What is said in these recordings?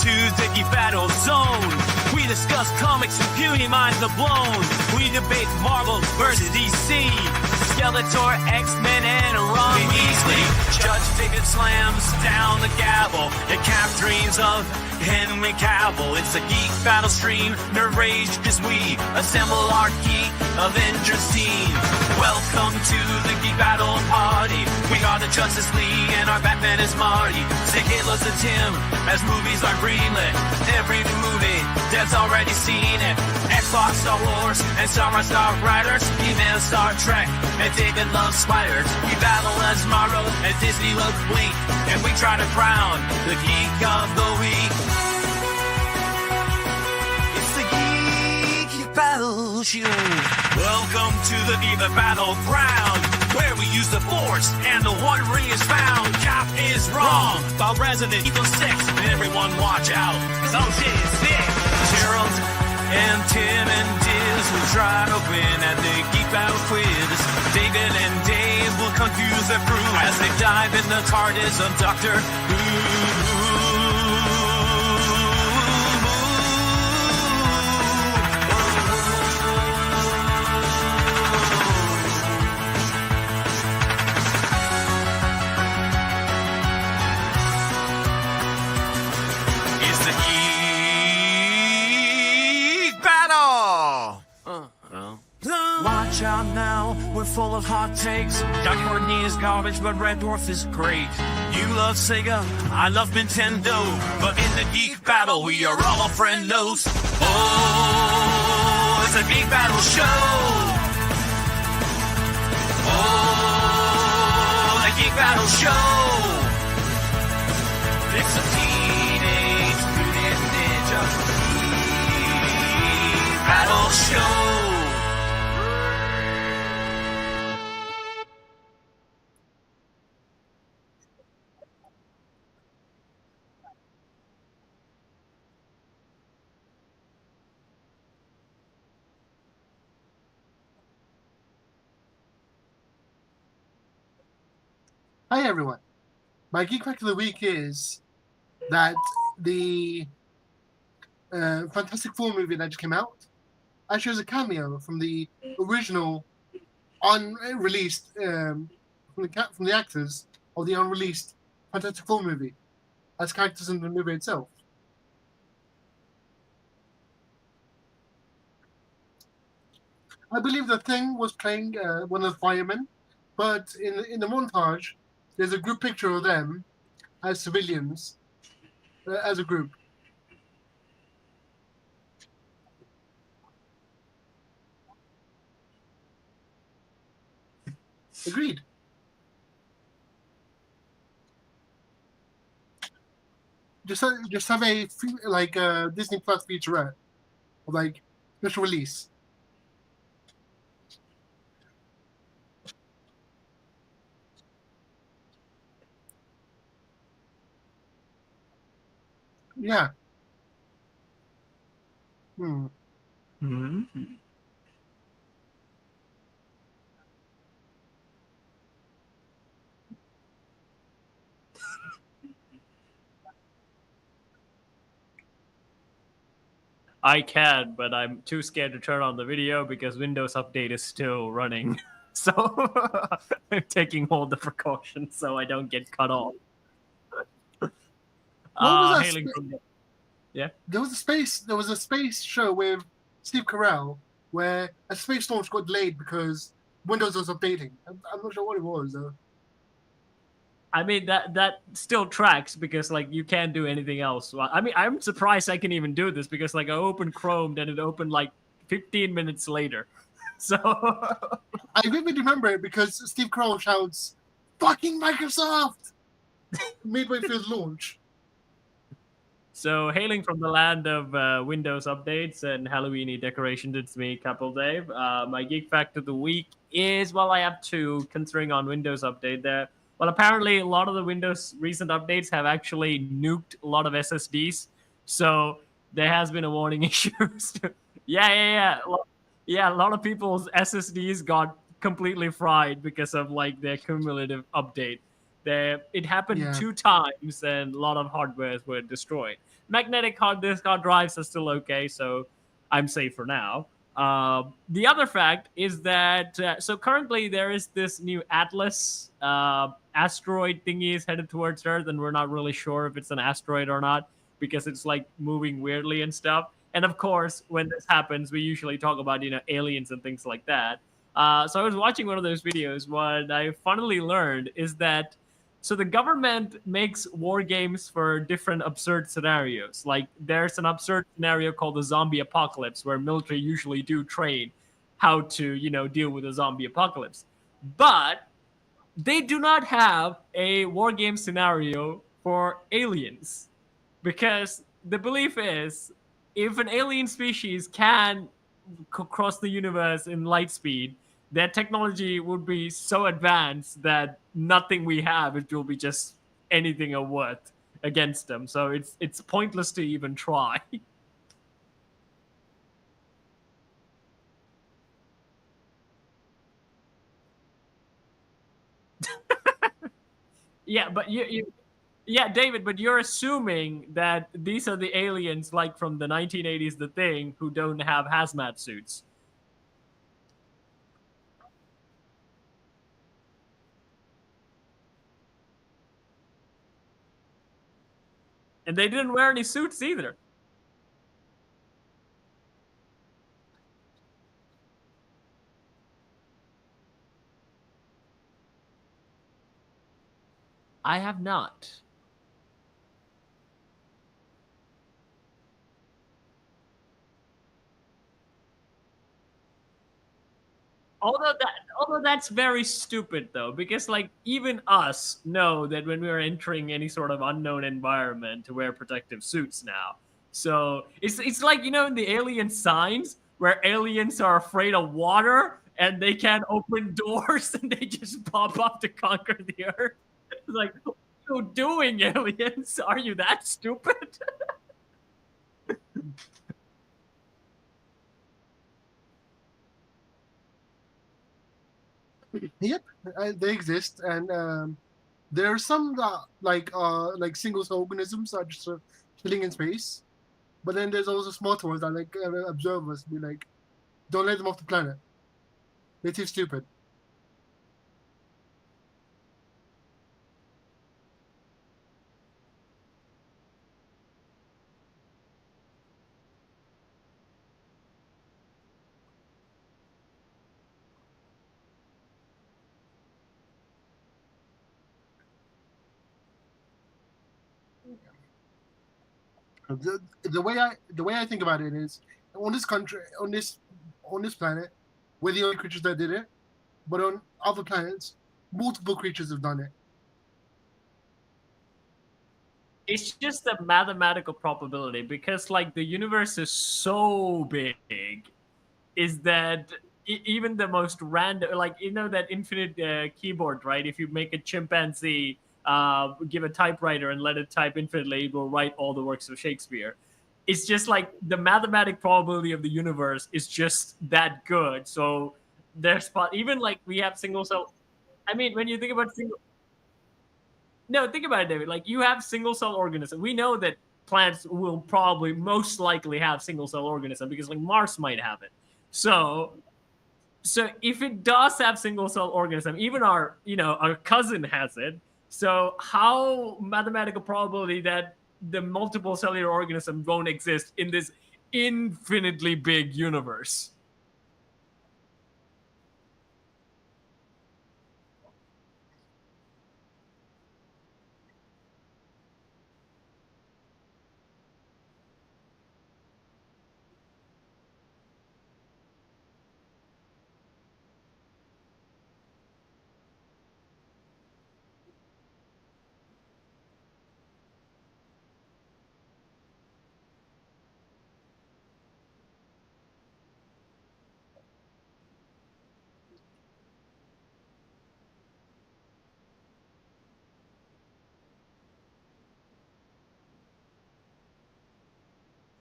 to the Geek Battle Zone. We discuss comics and puny minds are blown. We debate Marvel versus DC, Skeletor, X-Men, and Ron Weasley. Judge David slams down the gavel. It cap dreams of Henry Cavill. It's a Geek Battle stream. Nerd rage as we assemble our Geek Avengers team. Welcome to the Geek Battle party. We are the Justice League and our Batman is Marty. Say Hitler's a Tim as movies are greenlit. Every movie, Dev's already seen it. Xbox, Star Wars, and Star Riders. He-Man, Star Trek, and David loves spiders. We battle as Marvel and Disney loves Blink. And we try to crown the Geek of the Week. It's the Geek Battle Show. Welcome to the Geek Battleground, where we use the Force and the One Ring is found. Cap is wrong about Resident Evil 6. Everyone watch out, cause oh shit is sick. Gerald and Tim and Diz will try to win at the Geek Battle quiz. David and Dave will confuse the crew as they dive in the TARDIS of Doctor Who. Watch out now, we're full of hot takes. Doc Courtney is garbage, but Red Dwarf is great. You love Sega, I love Nintendo, but in the Geek Battle, we are all friendos. Oh, it's a Geek Battle show. Oh, the Geek Battle show. It's a Teenage Mutant Ninja Geek Battle show. Hi everyone. My Geek Fact of the Week is that the Fantastic Four movie that just came out actually has a cameo from the original unreleased from the actors of the unreleased Fantastic Four movie as characters in the movie itself. I believe the Thing was playing one of the firemen, but in the montage, there's a group picture of them as civilians, as a group. Agreed. Just have a Disney Plus featurette, or like special release. Yeah. Mm-hmm. I can, but I'm too scared to turn on the video because Windows Update is still running. So I'm taking all the precautions so I don't get cut off. Hailing from yeah. There was a space show with Steve Carell where a space launch got delayed because Windows was updating. I'm not sure what it was though. I mean that still tracks because like you can't do anything else. I mean I'm surprised I can even do this because like I opened Chrome, then it opened like 15 minutes later. So I vividly remember it because Steve Carell shouts, "Fucking Microsoft!" midway through the launch. So, hailing from the land of Windows updates and Halloweeny decorations, it's me, Couple Dave. My Geek Fact of the Week is, well, I have two, considering on Windows Update there. Well, apparently, a lot of the Windows recent updates have actually nuked a lot of SSDs. So, there has been a warning issue. Yeah, a lot of people's SSDs got completely fried because of, like, their cumulative update. It happened Yeah. 2 times, and a lot of hardwares were destroyed. Magnetic hard disk hard drives are still okay, so I'm safe for now. The other fact is that so currently there is this new Atlas asteroid thingy is headed towards Earth, and we're not really sure if it's an asteroid or not because it's like moving weirdly and stuff. And of course, when this happens, we usually talk about aliens and things like that. So I was watching one of those videos. What I finally learned is that so the government makes war games for different absurd scenarios. Like there's an absurd scenario called the zombie apocalypse, where military usually do train how to deal with a zombie apocalypse, but they do not have a war game scenario for aliens because the belief is if an alien species can cross the universe in light speed, their technology would be so advanced that nothing we have it will be just anything of worth against them. So it's pointless to even try. Yeah, but yeah, David, but you're assuming that these are the aliens like from the 1980s, The Thing, who don't have hazmat suits. And they didn't wear any suits either. I have not. Although that's very stupid though, because like even us know that when we're entering any sort of unknown environment to wear protective suits now. So it's like in the alien signs where aliens are afraid of water and they can't open doors and they just pop up to conquer the earth. It's like, what are you doing, aliens? Are you that stupid? Yep, they exist, and there are some that like single cell organisms that are just chilling in space. But then there's also smarter ones that like observe us, be like, don't let them off the planet. They're too stupid. The way I think about it is on this country on this planet, we're the only creatures that did it. But on other planets, multiple creatures have done it. It's just a mathematical probability because like the universe is so big is that even the most random, like that infinite keyboard, right? If you make a chimpanzee give a typewriter and let it type infinitely, it will write all the works of Shakespeare. It's just like the mathematic probability of the universe is just that good. So there's even like we have single cell. I mean, when you think about single, no, think about it, David. Like you have single cell organism. We know that plants will probably most likely have single cell organism because like Mars might have it. So if it does have single cell organism, even our cousin has it. So how mathematical probability that the multiple cellular organism won't exist in this infinitely big universe?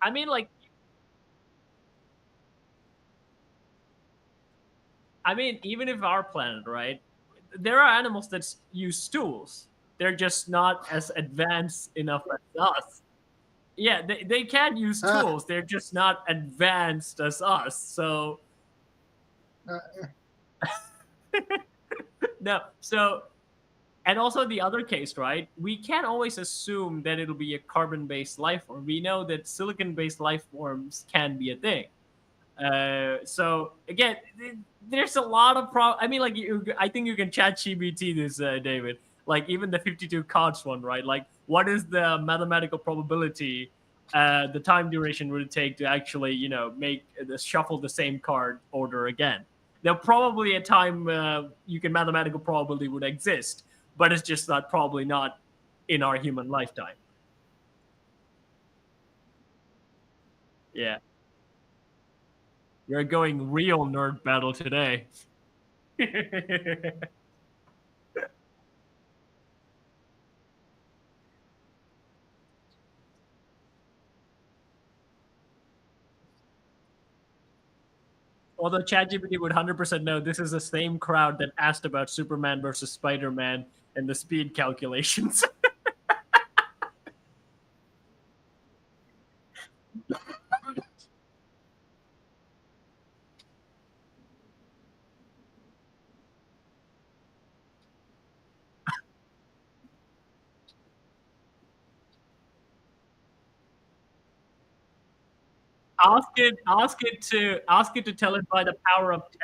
I mean, like, even if our planet, right? There are animals that use stools. They're just not as advanced enough as us. Yeah, they can use Uh, tools. They're just not advanced as us. So uh, no. So and also the other case, right? We can't always assume that it'll be a carbon-based life form. We know that silicon-based life forms can be a thing. So again, there's a lot of I mean, like I think you can chat GBT this, David. Like even the 52 cards one, right? Like what is the mathematical probability, the time duration would it take to actually, make shuffle the same card order again? There'll probably a time you can mathematical probability would exist, but it's just not probably not in our human lifetime. Yeah, we're going real nerd battle today. Although ChatGPT would 100% know this is the same crowd that asked about Superman versus Spider-Man and the speed calculations. ask it to tell it by the power of 10.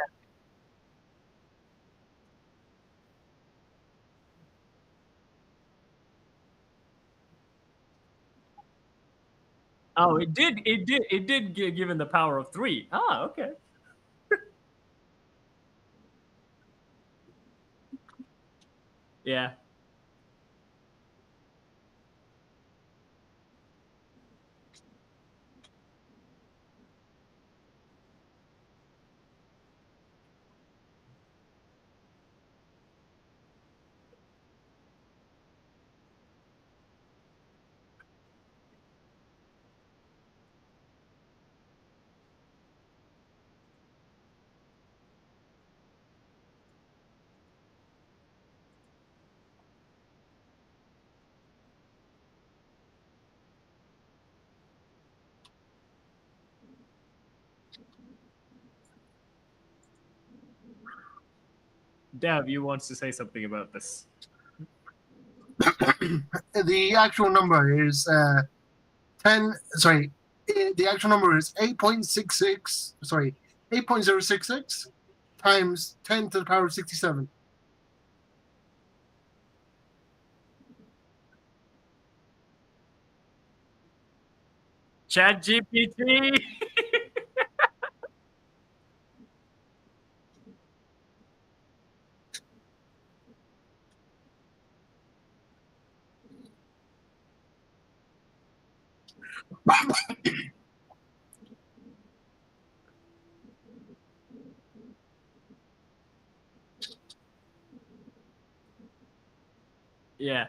Oh, it did given the power of 3. Ah, okay. Yeah. Dev, you wants to say something about this. the actual number is 10. Sorry, the actual number is 8.66. Sorry, 8.066 times 10 to the power of 67. ChatGPT. Yeah.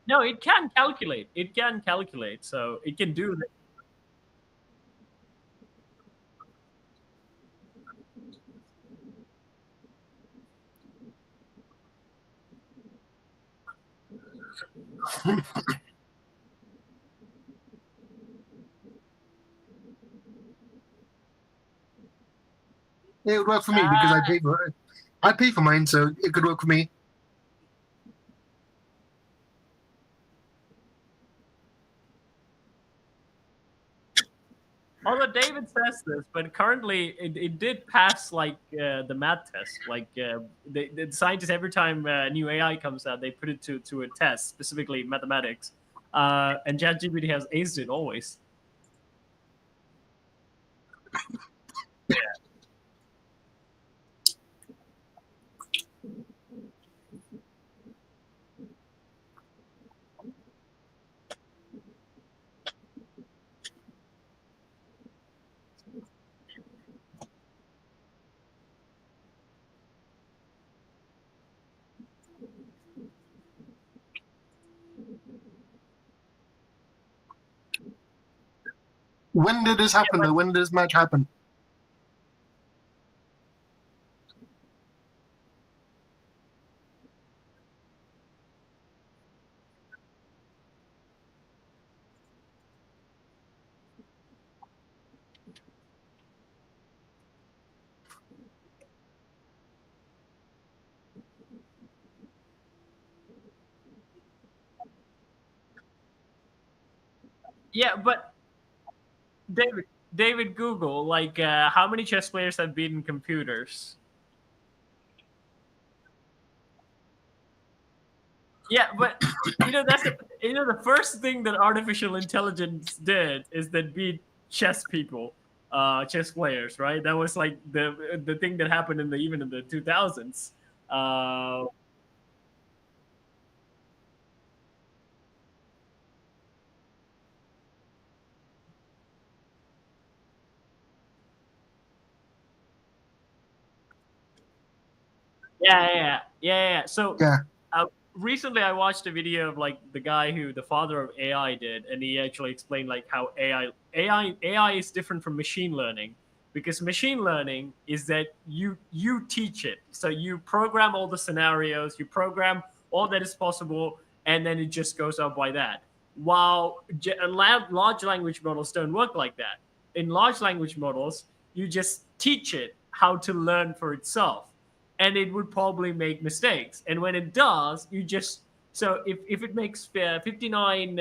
No, it can calculate. It can calculate, so it can do. It would work for me because Ah, I pay for mine, so it could work for me. although David says this, but currently it did pass like the math test. Like the scientists, every time new AI comes out, they put it to a test, specifically mathematics. And ChatGPT has aced it always. When did this happen, though? When did this match happen? Yeah, but David, Google, like, how many chess players have beaten computers? Yeah, but the first thing that artificial intelligence did is that beat chess people, chess players, right? That was like the thing that happened even in the 2000s. Uh, yeah. So Yeah. uh, recently, I watched a video of like the guy the father of AI did, and he actually explained like how AI is different from machine learning, because machine learning is that you teach it, so you program all the scenarios, you program all that is possible, and then it just goes up by that. While large language models don't work like that. In large language models, you just teach it how to learn for itself, and it would probably make mistakes. And when it does, you just if it makes 59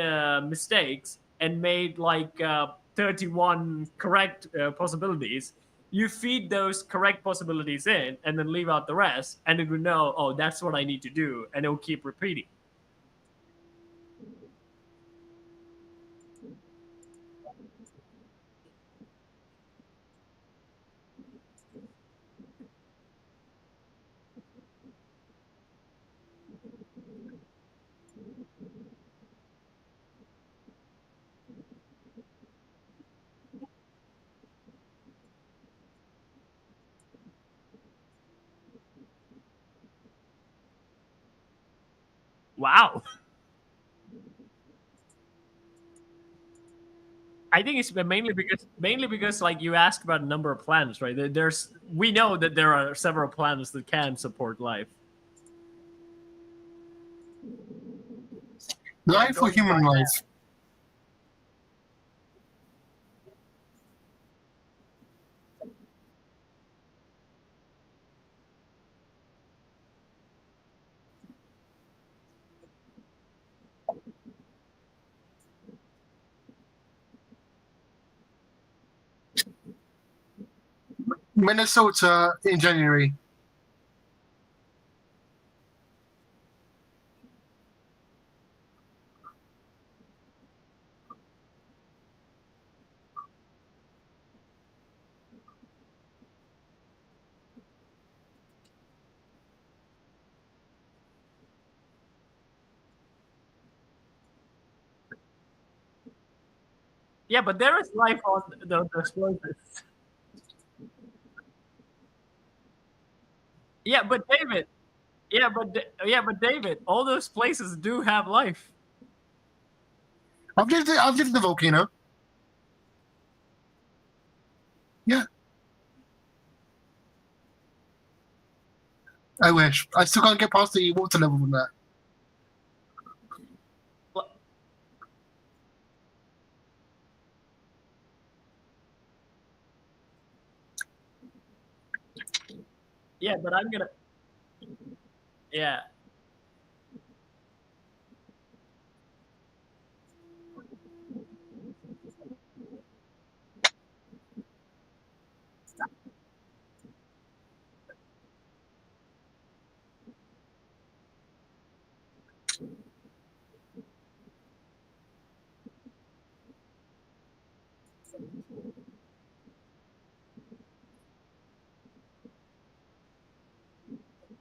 mistakes and made like 31 correct possibilities, you feed those correct possibilities in and then leave out the rest, and it will know, oh, that's what I need to do, and it will keep repeating. Wow. I think it's mainly because like you asked about a number of planets, right? We know that there are several planets that can support life. Yeah, Life or going by human that. life? Minnesota in January. Yeah, but there is life on those places. Yeah, but David. Yeah, but David, all those places do have life. I've lived in the volcano. Yeah, I wish. I still can't get past the water level from that. Well, yeah, but I'm gonna. Yeah,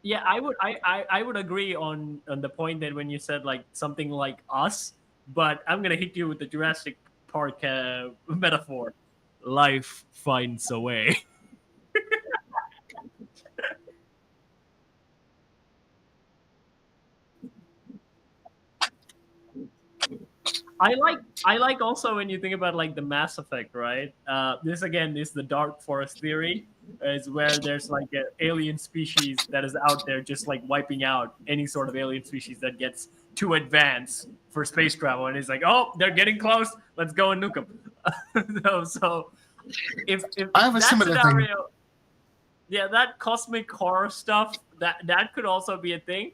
yeah. I would agree on the point that when you said like something like us, but I'm gonna hit you with the Jurassic Park metaphor. Life finds a way. I like also when you think about like the Mass Effect, right? This again is the dark forest theory, is where there's like an alien species that is out there just like wiping out any sort of alien species that gets too advanced for space travel, and it's like, oh, they're getting close, let's go and nuke them. So if I have a that similar thing. scenario, yeah, that cosmic horror stuff, that could also be a thing.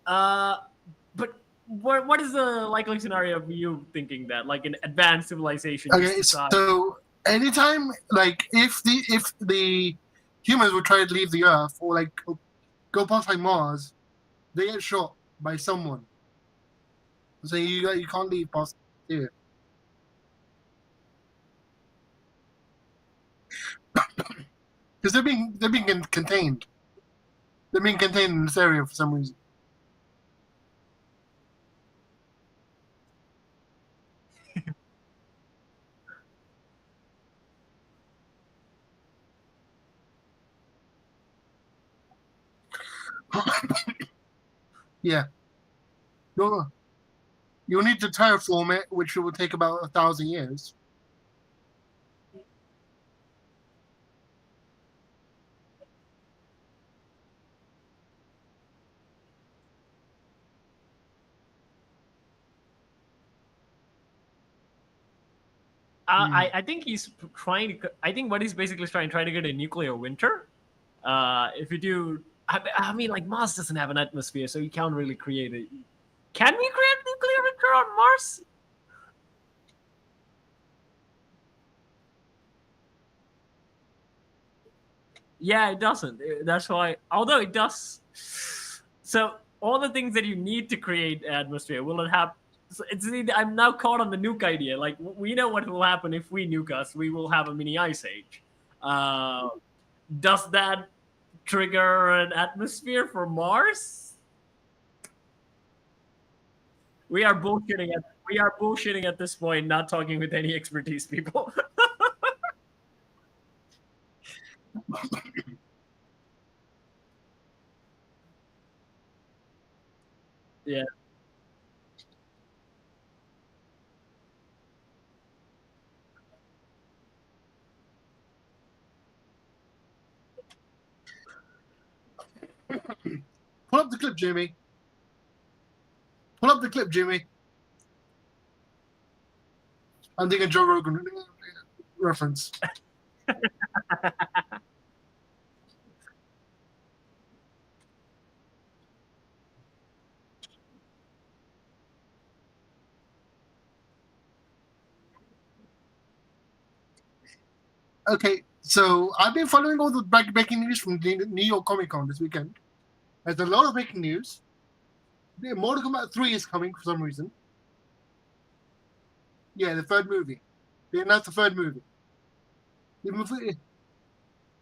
But what is the likely scenario of you thinking that, like an advanced civilization? Okay, just decides, so anytime, like, if the humans would try to leave the Earth or like go past like Mars, they get shot by someone. So you can't leave past here. Because they're being contained. They're being contained in this area for some reason. Yeah. You'll need to terraform it, which will take about 1,000 years. I think he's trying to. I think what he's basically trying to get a nuclear winter. If you do, I mean, like Mars doesn't have an atmosphere, so you can't really create it. Can we create a nuclear winter on Mars? Yeah, it doesn't. That's why. Although it does. So all the things that you need to create atmosphere, will it have? So I'm now caught on the nuke idea. Like we know what will happen if we nuke us. We will have a mini ice age. Does that trigger an atmosphere for Mars? We are bullshitting at this point, not talking with any expertise, people. Yeah. Pull up the clip, Jimmy. Pull up the clip, Jimmy. I'm thinking Joe Rogan reference. Okay, so I've been following all the breaking news from New York Comic Con this weekend. There's a lot of breaking news. Mortal Kombat 3 is coming for some reason. Yeah, the third movie. They announced the third movie.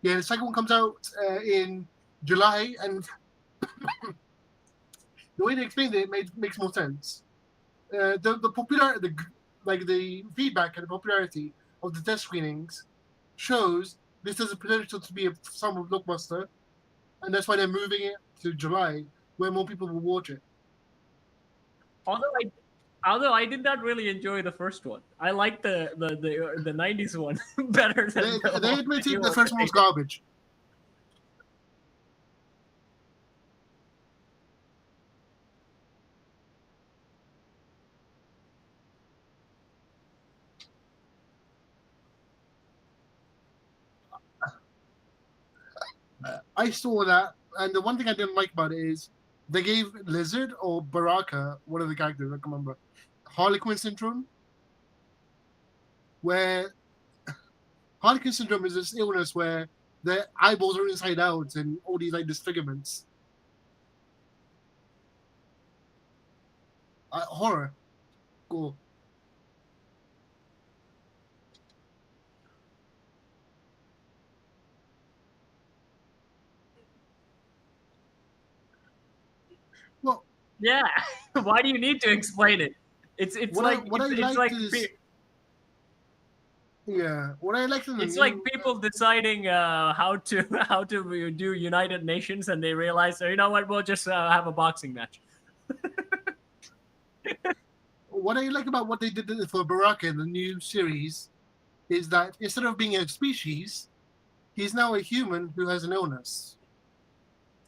Yeah, the second one comes out in July, and the way they explained it makes more sense. The feedback and the popularity of the test screenings shows this has a potential to be a summer blockbuster, and that's why they're moving it to July, where more people will watch it. Although I did not really enjoy the first one. I like the 90s one better than They admitted the first one was garbage. I saw that, and the one thing I didn't like about it is they gave Lizard or Baraka, one of the characters, I can't remember, Harlequin syndrome, where Harlequin syndrome is this illness where their eyeballs are inside out and all these like disfigurements. Horror. Cool. Well, yeah. Why do you need to explain it? It's what like I it's liked like is yeah. What I liked in the it's like people deciding how to do United Nations, and they realize, oh, you know what, we'll just have a boxing match. what I like about what they did for Baraka in the new series is that instead of being a species, he's now a human who has an illness.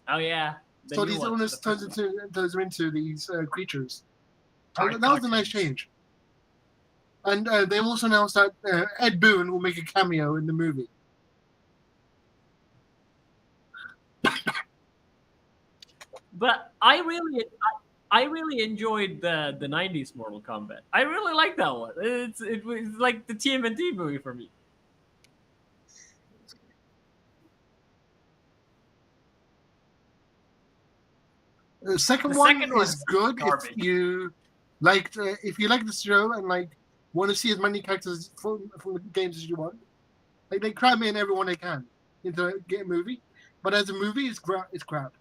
Oh yeah. The So new these one, illness the first turns into these creatures. one. That was a nice change. And they also announced that Ed Boon will make a cameo in the movie. But I really enjoyed the '90s Mortal Kombat. I really like that one. It was like the TMNT movie for me. The second The one second is one's good garbage. if you like the show and like want to see as many characters from the games as you want. Like they cram in everyone they can into a movie, but as a movie, it's crap.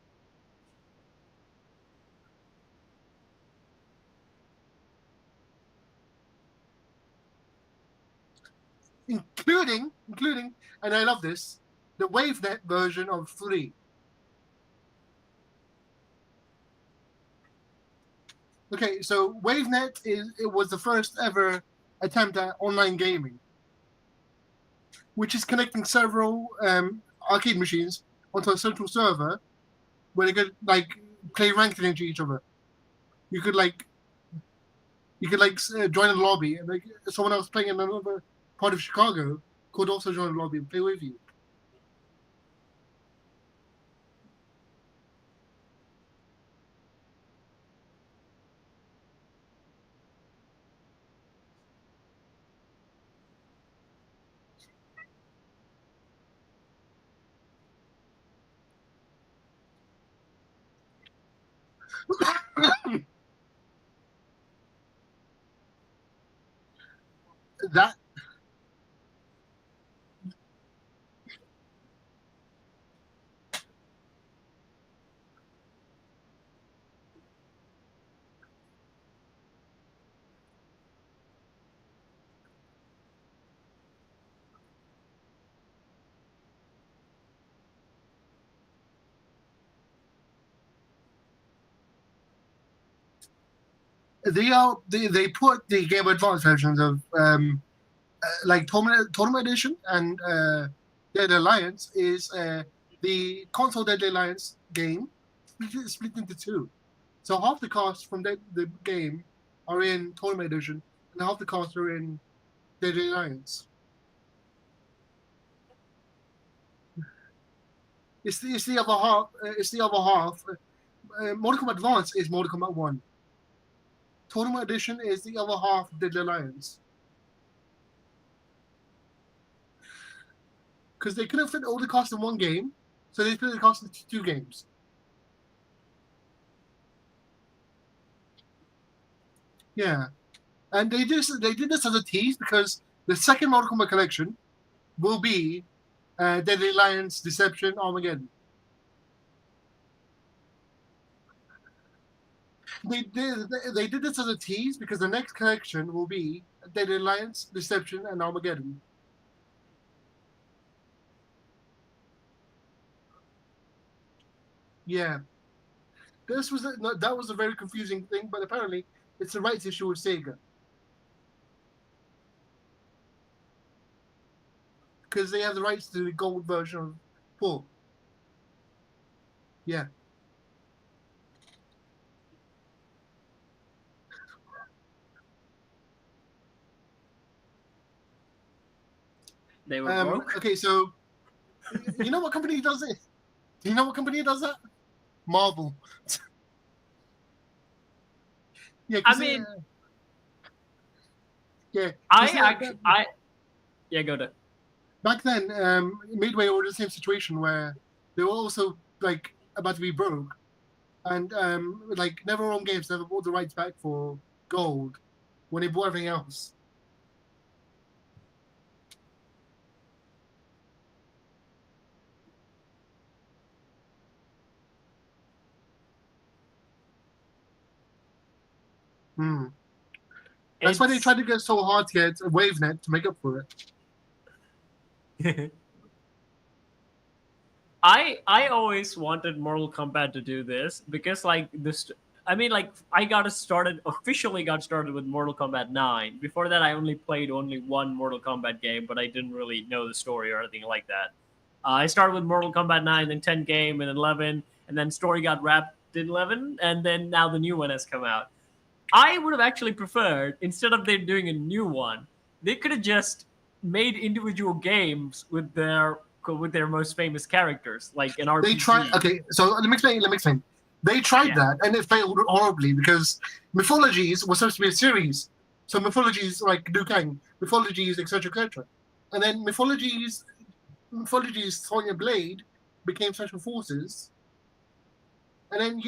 Including, and I love this, the WaveNet version of 3. Okay, so WaveNet was the first ever attempt at online gaming, which is connecting several arcade machines onto a central server where they could like play ranked into each other. You could join a lobby and like someone else playing in another part of Chicago could also join the lobby and play with you. That they put the Game Boy Advance versions of like Tournament Edition and Dead Alliance is the console Dead Alliance game split into 2. So half the costs from the game are in Tournament Edition, and half the costs are in Dead Alliance. It's the other half. It's the other half. Mortal Kombat Advance is Mortal Kombat 1. Tournament Edition is the other half of Dead Alliance. Because they couldn't fit all the costs in one game, so they split the cost into 2 games. Yeah, and they did this as a tease because the second Mortal Kombat collection will be Deadly Alliance, Deception, Armageddon. They did this as a tease because the next collection will be Deadly Alliance, Deception, and Armageddon. Yeah, that was a very confusing thing, but apparently it's the rights issue with Sega because they have the rights to the gold version of 4. Yeah. They were broke. Okay, so you know what company does it? Do you know what company does that? Marvel. Yeah, I mean, yeah. Yeah, go to. Back then, Midway were in the same situation where they were also like about to be broke, and like NetherRealm Games never bought the rights back for Gold when they bought everything else. Hmm. That's why they tried to get so hard to get a WaveNet to make up for it. I always wanted Mortal Kombat to do this because like this I mean, like officially got started with Mortal Kombat 9. Before that, I only played one Mortal Kombat game, but I didn't really know the story or anything like that. I started with Mortal Kombat 9, then 10 game, and 11, and then story got wrapped in 11, and then now the new one has come out. I would have actually preferred, instead of them doing a new one, they could have just made individual games with their most famous characters, like an RPG. They tried. Okay, so let me explain. They tried that, and it failed horribly because Mythologies was supposed to be a series. So Mythologies like Liu Kang, Mythologies, etc., etc., and then Mythologies, Sonya Blade became Special Forces, and then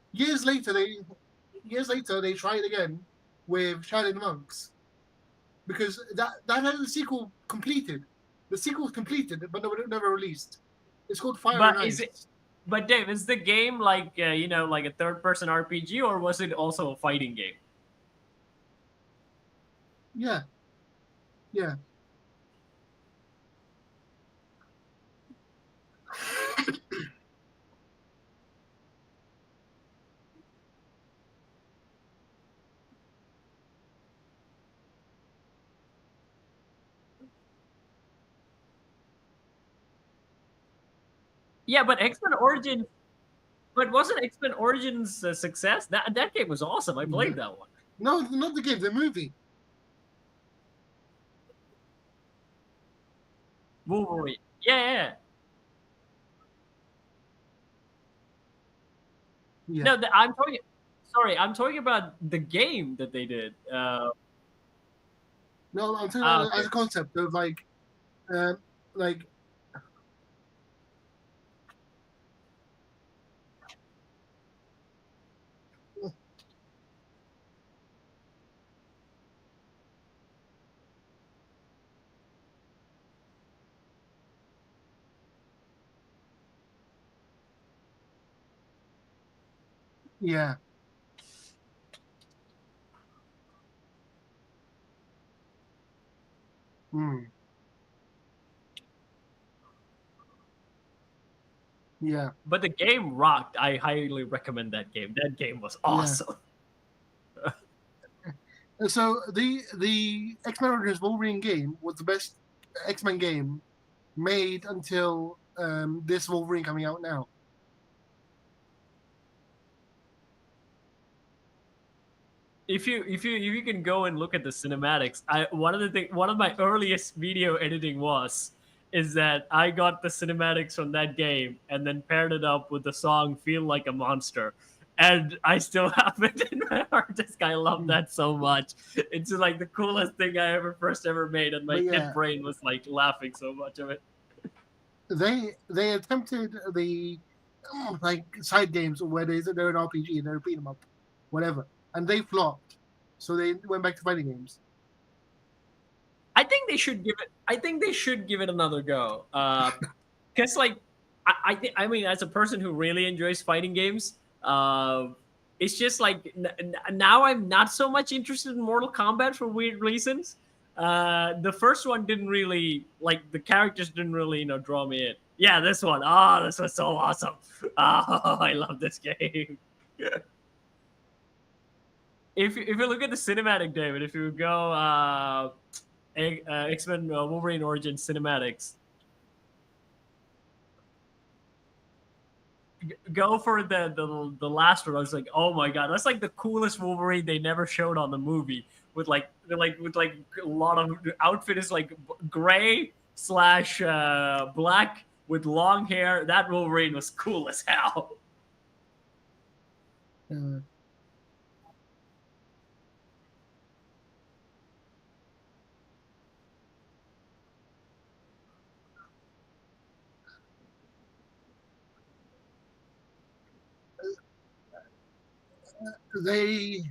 years later they tried again with Shadow the Monks, because that had the sequel completed. The sequel was completed, but never released. It's called Fire and Ice. But Dave, is the game like like a third-person RPG, or was it also a fighting game? Yeah. Yeah, but X-Men Origins. But wasn't X-Men Origins a success? That game was awesome. I played that one. No, not the game, the movie. Wolverine. Yeah. No, I'm talking. Sorry, I'm talking about the game that they did. No, I'm talking about as a concept of like. Yeah. Yeah. But the game rocked. I highly recommend that game. That game was awesome. Yeah. So the X-Men Origins Wolverine game was the best X-Men game made until this Wolverine coming out now. If you can go and look at the cinematics, one of my earliest video editing is that I got the cinematics from that game and then paired it up with the song "Feel Like a Monster," and I still have it in my hard disk. I love that so much. It's like the coolest thing I ever made, and my kid brain was like laughing so much of it. They attempted the like side games where they're an RPG and they're beat 'em up, whatever, and they flopped. So they went back to fighting games. I think they should give it another go. Because like I mean, as a person who really enjoys fighting games, it's just like now I'm not so much interested in Mortal Kombat for weird reasons. The first one didn't really, like, the characters didn't really draw me in. Yeah, this one. Oh, this was so awesome. Oh, I love this game. If you look at the cinematic, David, if you go X-Men Wolverine Origins cinematics, go for the last one. I was like, oh my god, that's like the coolest Wolverine they never showed on the movie. With like a lot of outfit is like gray / black with long hair. That Wolverine was cool as hell. They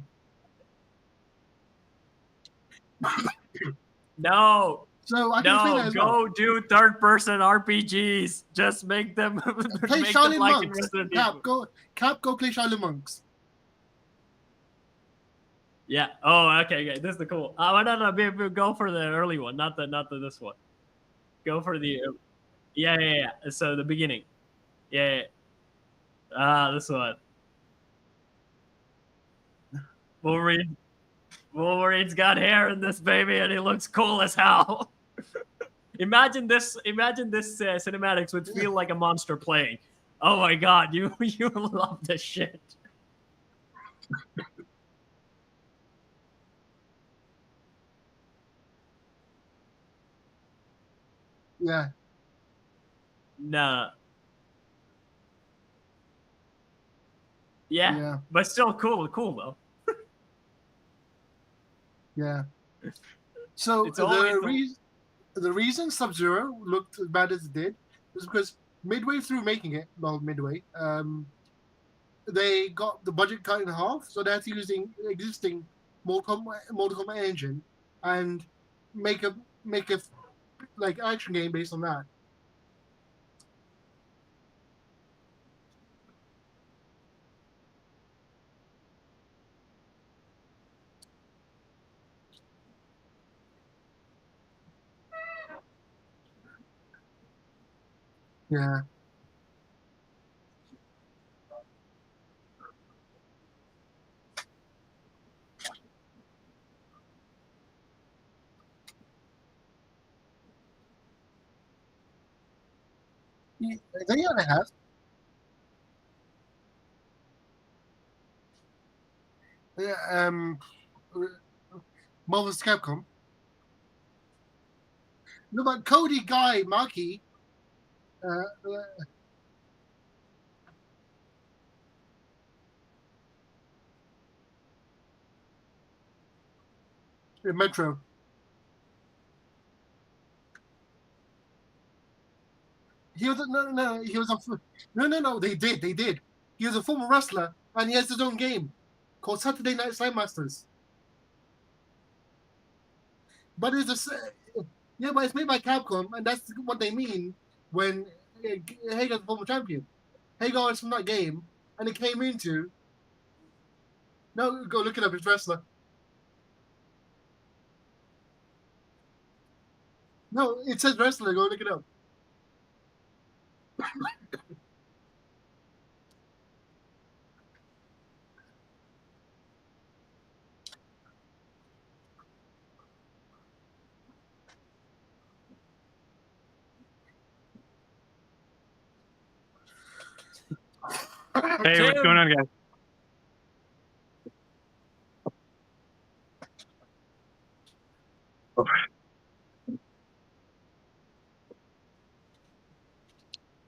No. So I can explain that as go do third-person RPGs. Just make them play make Shaolin them like Monks. Cap, go play Shaolin Monks. Yeah. Oh, okay. This is the cool. No. Go for the early one, not this one. Go for the. Yeah. So the beginning. Yeah. This one. Wolverine's got hair in this baby, and he looks cool as hell. Imagine this cinematics would feel like a monster playing. Oh my god, you love this shit. Yeah. Nah. Yeah, Yeah. but still cool though. Yeah. So It's always the reason Sub-Zero looked as bad as it did was because midway through making it, well, midway, they got the budget cut in half, so they had to use the existing Mortal Kombat engine and make a like action game based on that. Yeah. They have. Yeah, Marvel's Capcom. No, but Cody, Guy, Maki, Metro. He was no. He was a no. They did. He was a former wrestler, and he has his own game called Saturday Night Slide Masters. But but it's made by Capcom, and that's what they mean when Hagar's a former champion. Hagar is from that game, and it came into. No, go look it up. It's wrestler. No, it says wrestler. Go look it up. Hey, what's going on, guys?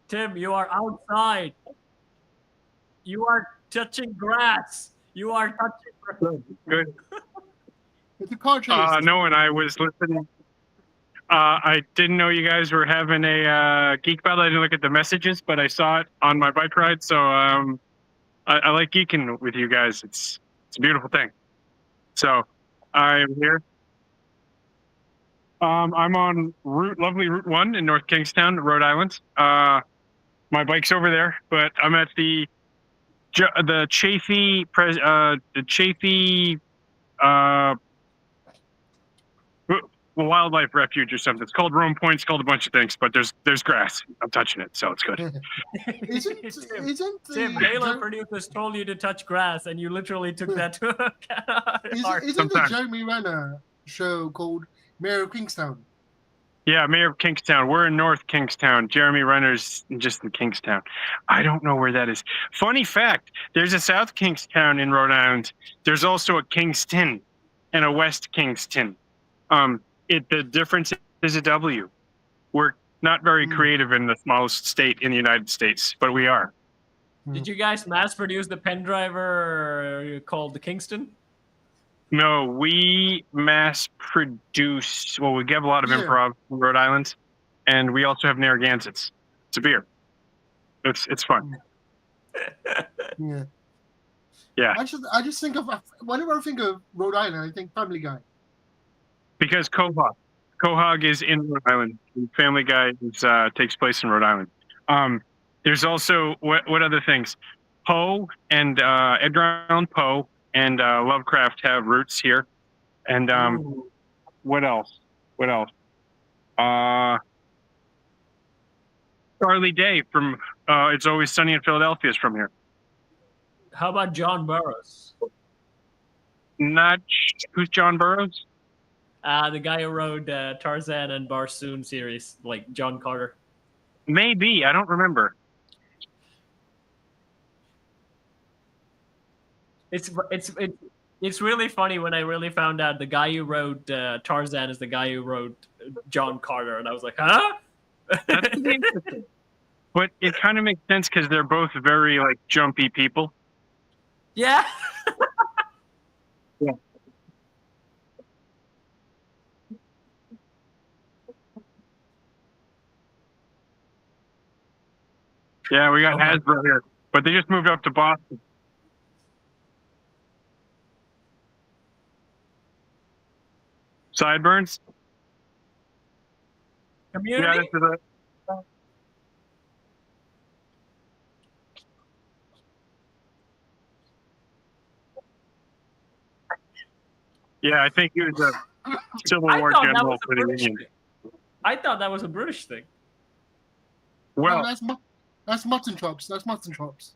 Tim, you are outside. You are touching grass. You are touching grass. Good. It's a car chase. No, and I was listening. I didn't know you guys were having a Geek Battle. I didn't look at the messages, but I saw it on my bike ride. So I like geeking with you guys. It's a beautiful thing. So I'm here. I'm on lovely Route 1 in North Kingstown, Rhode Island. My bike's over there, but I'm at the Chafee wildlife refuge or something. It's called Rome Point. It's called a bunch of things, but there's grass. I'm touching it, so it's good. Isn't Tim, Halo producers told you to touch grass, and you literally took that to heart. Isn't the Jeremy Renner show called Mayor of Kingstown? Yeah, Mayor of Kingstown. We're in North Kingstown. Jeremy Renner's just in Kingstown. I don't know where that is. Funny fact, there's a South Kingstown in Rhode Island. There's also a Kingston and a West Kingston. The difference is a W. We're not very creative in the smallest state in the United States, but we are. Did you guys mass produce the pen driver called the Kingston? No, we mass produce. Well, we give a lot of improv in Rhode Island, and we also have Narragansetts. It's a beer. It's fun. Yeah. Yeah. I just think of whenever I think of Rhode Island, I think Family Guy. Because Quahog is in Rhode Island. Family Guy takes place in Rhode Island. There's also what other things? Poe and Edgar Allan Poe and Lovecraft have roots here. And what else? Charlie Day from It's Always Sunny in Philadelphia is from here. How about John Burroughs? not who's John Burroughs? The guy who wrote Tarzan and Barsoom series, like John Carter. Maybe, I don't remember. It's really funny when I really found out the guy who wrote Tarzan is the guy who wrote John Carter, and I was like, huh? That's pretty interesting. But it kind of makes sense because they're both very like jumpy people. Yeah. Yeah. Yeah, we got Hasbro here, but they just moved up to Boston. Sideburns? Community? Yeah, that's the, yeah, I think he was a Civil I War thought that general was a for the British Union. thing. I thought that was a British thing. Well, that's mutton chops. That's mutton chops.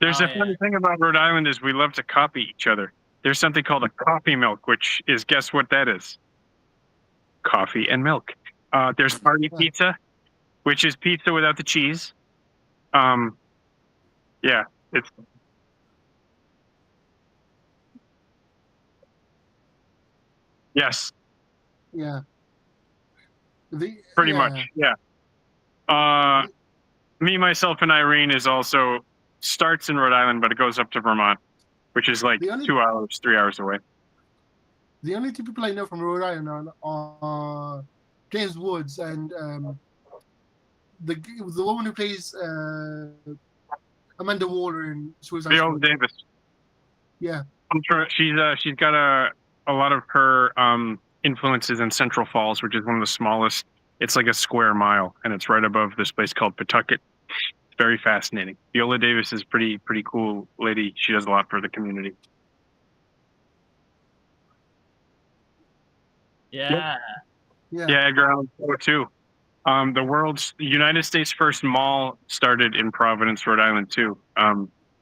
there's a funny thing about Rhode Island is we love to copy each other. There's something called a coffee milk, which is, guess what that is? Coffee and milk. There's party pizza, which is pizza without the cheese. Yeah, it's yes, Yeah. pretty much. Yeah. Me, myself, and Irene is also starts in Rhode Island, but it goes up to Vermont, which is like 2 hours, 3 hours away. The only two people I know from Rhode Island are James Woods and the woman who plays Amanda Waller in Suicide Viola Squad. Davis. Yeah. I'm sure she's got a lot of her influences in Central Falls, which is one of the smallest. It's like a square mile, and it's right above this place called Pawtucket. It's very fascinating. Viola Davis is pretty cool lady. She does a lot for the community. Yeah. Yeah. Edgar Allan Poe too. The United States' first mall started in Providence, Rhode Island too.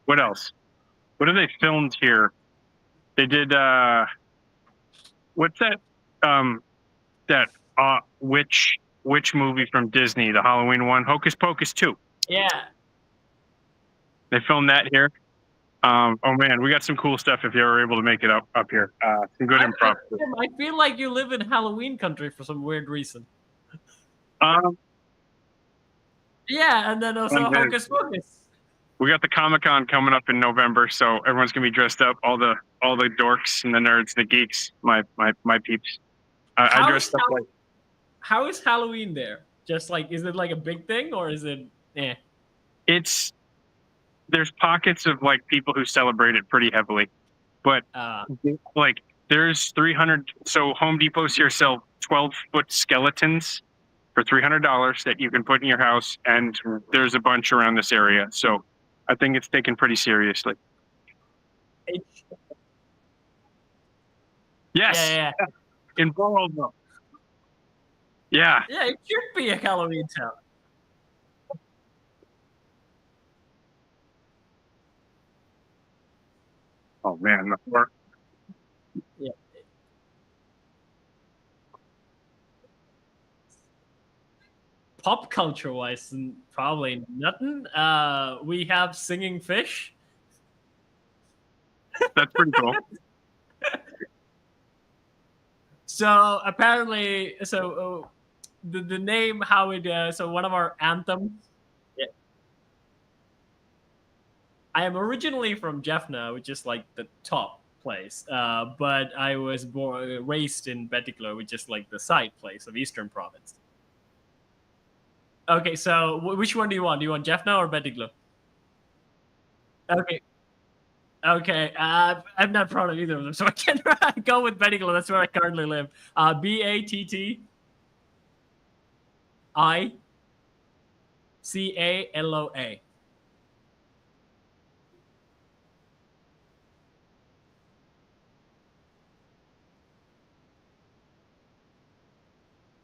What else? What have they filmed here? They did what's that which movie from Disney, the Halloween one? Hocus Pocus 2. Yeah. They filmed that here. Oh man, we got some cool stuff if you're ever able to make it up here. Some good improv. I feel like you live in Halloween country for some weird reason. Yeah, and then also Hocus Pocus. We got the Comic-Con coming up in November, so everyone's gonna be dressed up. All the dorks and the nerds, the geeks, my peeps. I dressed up like. How is Halloween there? Just like, is it like a big thing or is it? There's pockets of like people who celebrate it pretty heavily, but like there's 300. So Home Depot's here sell 12-foot skeletons for $300 that you can put in your house, and there's a bunch around this area. So I think it's taken pretty seriously. Yes. Yeah. In Borough. Yeah. Yeah, it should be a Halloween town. Oh man. Yeah. Pop culture wise, probably nothing. We have singing fish. That's pretty cool. So apparently, the name, how it so one of our anthems. Yeah. I am originally from Jaffna, which is like the top place, but I was raised in Betiklo, which is like the side place of Eastern Province. Okay, so which one do you want? Do you want Jaffna or Betiklo? Okay. I'm not proud of either of them, so I can go with Betiklo. That's where I currently live. BATTICALOA.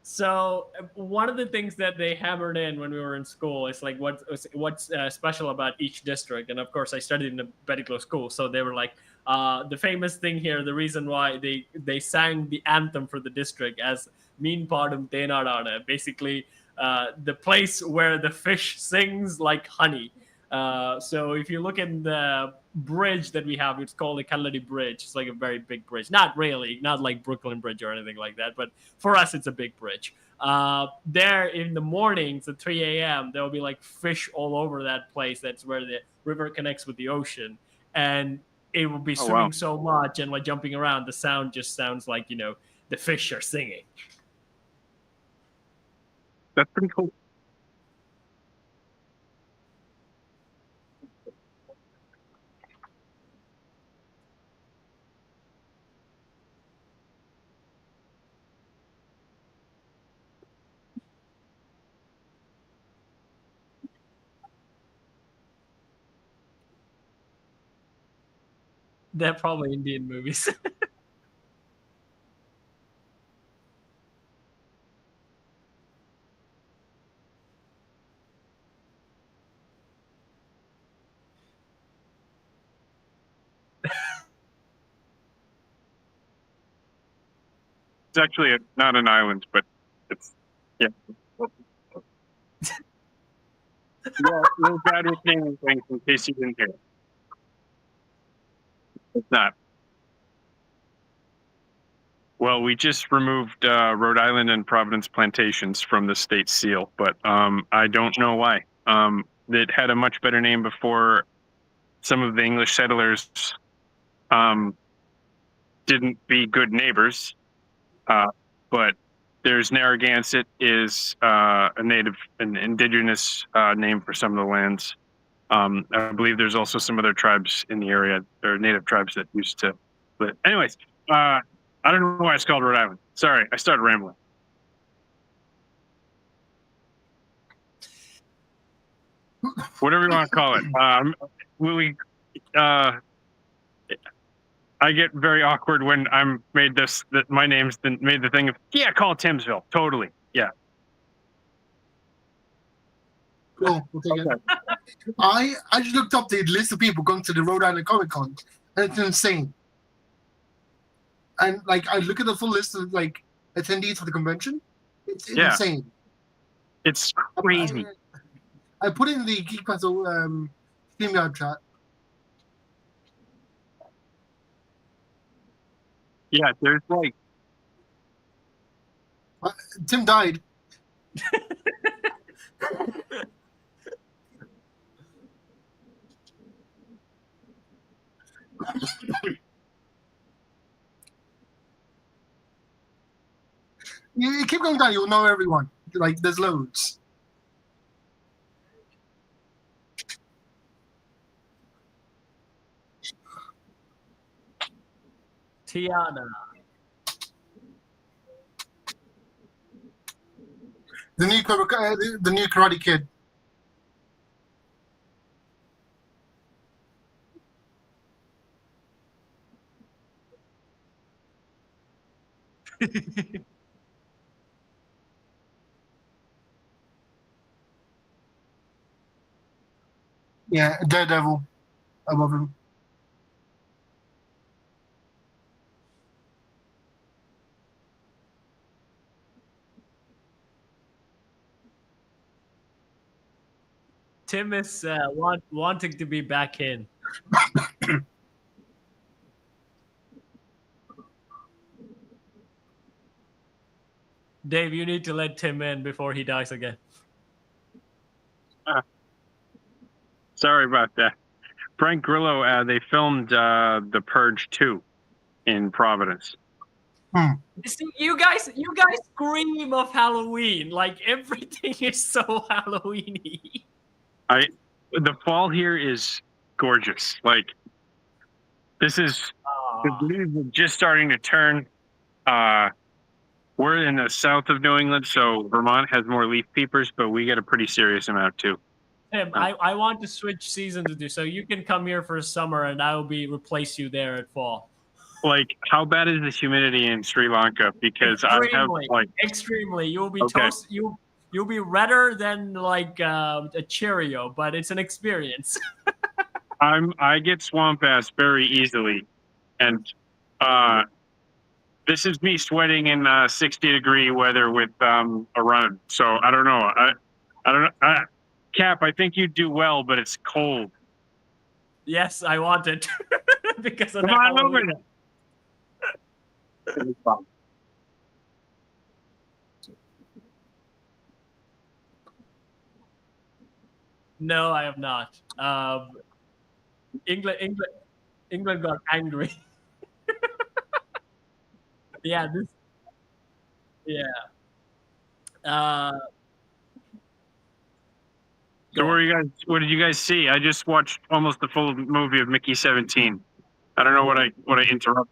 So one of the things that they hammered in when we were in school is like what's special about each district, and of course I studied in the Betiklo school, so they were like, The famous thing here, the reason why they sang the anthem for the district as Min Padum Tenadana, basically the place where the fish sings like honey. So if you look in the bridge that we have, it's called the Kalladi Bridge. It's like a very big bridge. Not really, not like Brooklyn Bridge or anything like that, but for us, it's a big bridge. There in the mornings at 3 a.m., there will be like fish all over that place. That's where the river connects with the ocean. And it will be swimming so much and like jumping around. The sound just sounds like, the fish are singing. That's pretty cool. They're probably Indian movies. It's actually not an island, but it's yeah. We're bad with naming things in case you didn't hear. It's not. Well, we just removed Rhode Island and Providence plantations from the state seal, but I don't know why. It had a much better name before some of the English settlers didn't be good neighbors. But there's Narragansett is an indigenous name for some of the lands. I believe there's also some other tribes in the area, or native tribes that used to live. Anyways, I don't know why it's called Rhode Island. Sorry, I started rambling. Whatever you want to call it. I get very awkward when I'm made my name's made the thing of, call it Timsville. Totally. Yeah. Cool. We'll take it. I just looked up the list of people going to the Rhode Island Comic Con, and it's insane. And like, I look at the full list of like attendees for the convention. It's insane. It's crazy. I put in the Geek Battle StreamYard chat. Yeah, there's like Tim died. You keep going down, you'll know everyone. Like, there's loads. Tiana. The new Karate Kid. Yeah, Daredevil above him. Tim is wanting to be back in. Dave, you need to let Tim in before he dies again. Sorry about that. Frank Grillo, they filmed The Purge 2 in Providence. See, you guys scream of Halloween. Like, everything is so Halloweeny. The fall here is gorgeous. Like, this is the leaves are just starting to turn. We're in the south of New England, so Vermont has more leaf peepers, but we get a pretty serious amount too. Tim, I want to switch seasons with you, so you can come here for summer, and I will replace you there at fall. Like, how bad is the humidity in Sri Lanka? Because I have like extremely. You'll be toast. You'll be redder than like a Cheerio, but it's an experience. I get swamp ass very easily, and this is me sweating in 60-degree weather with a run. So I don't know. I don't know. Cap, I think you'd do well, but it's cold. Yes, I want it because of Come the on over Halloween. there. No, I have not. England got angry. Yeah, this. Yeah. So Go on. what did you guys see? I just watched almost the full movie of Mickey 17. I don't know what I interrupted.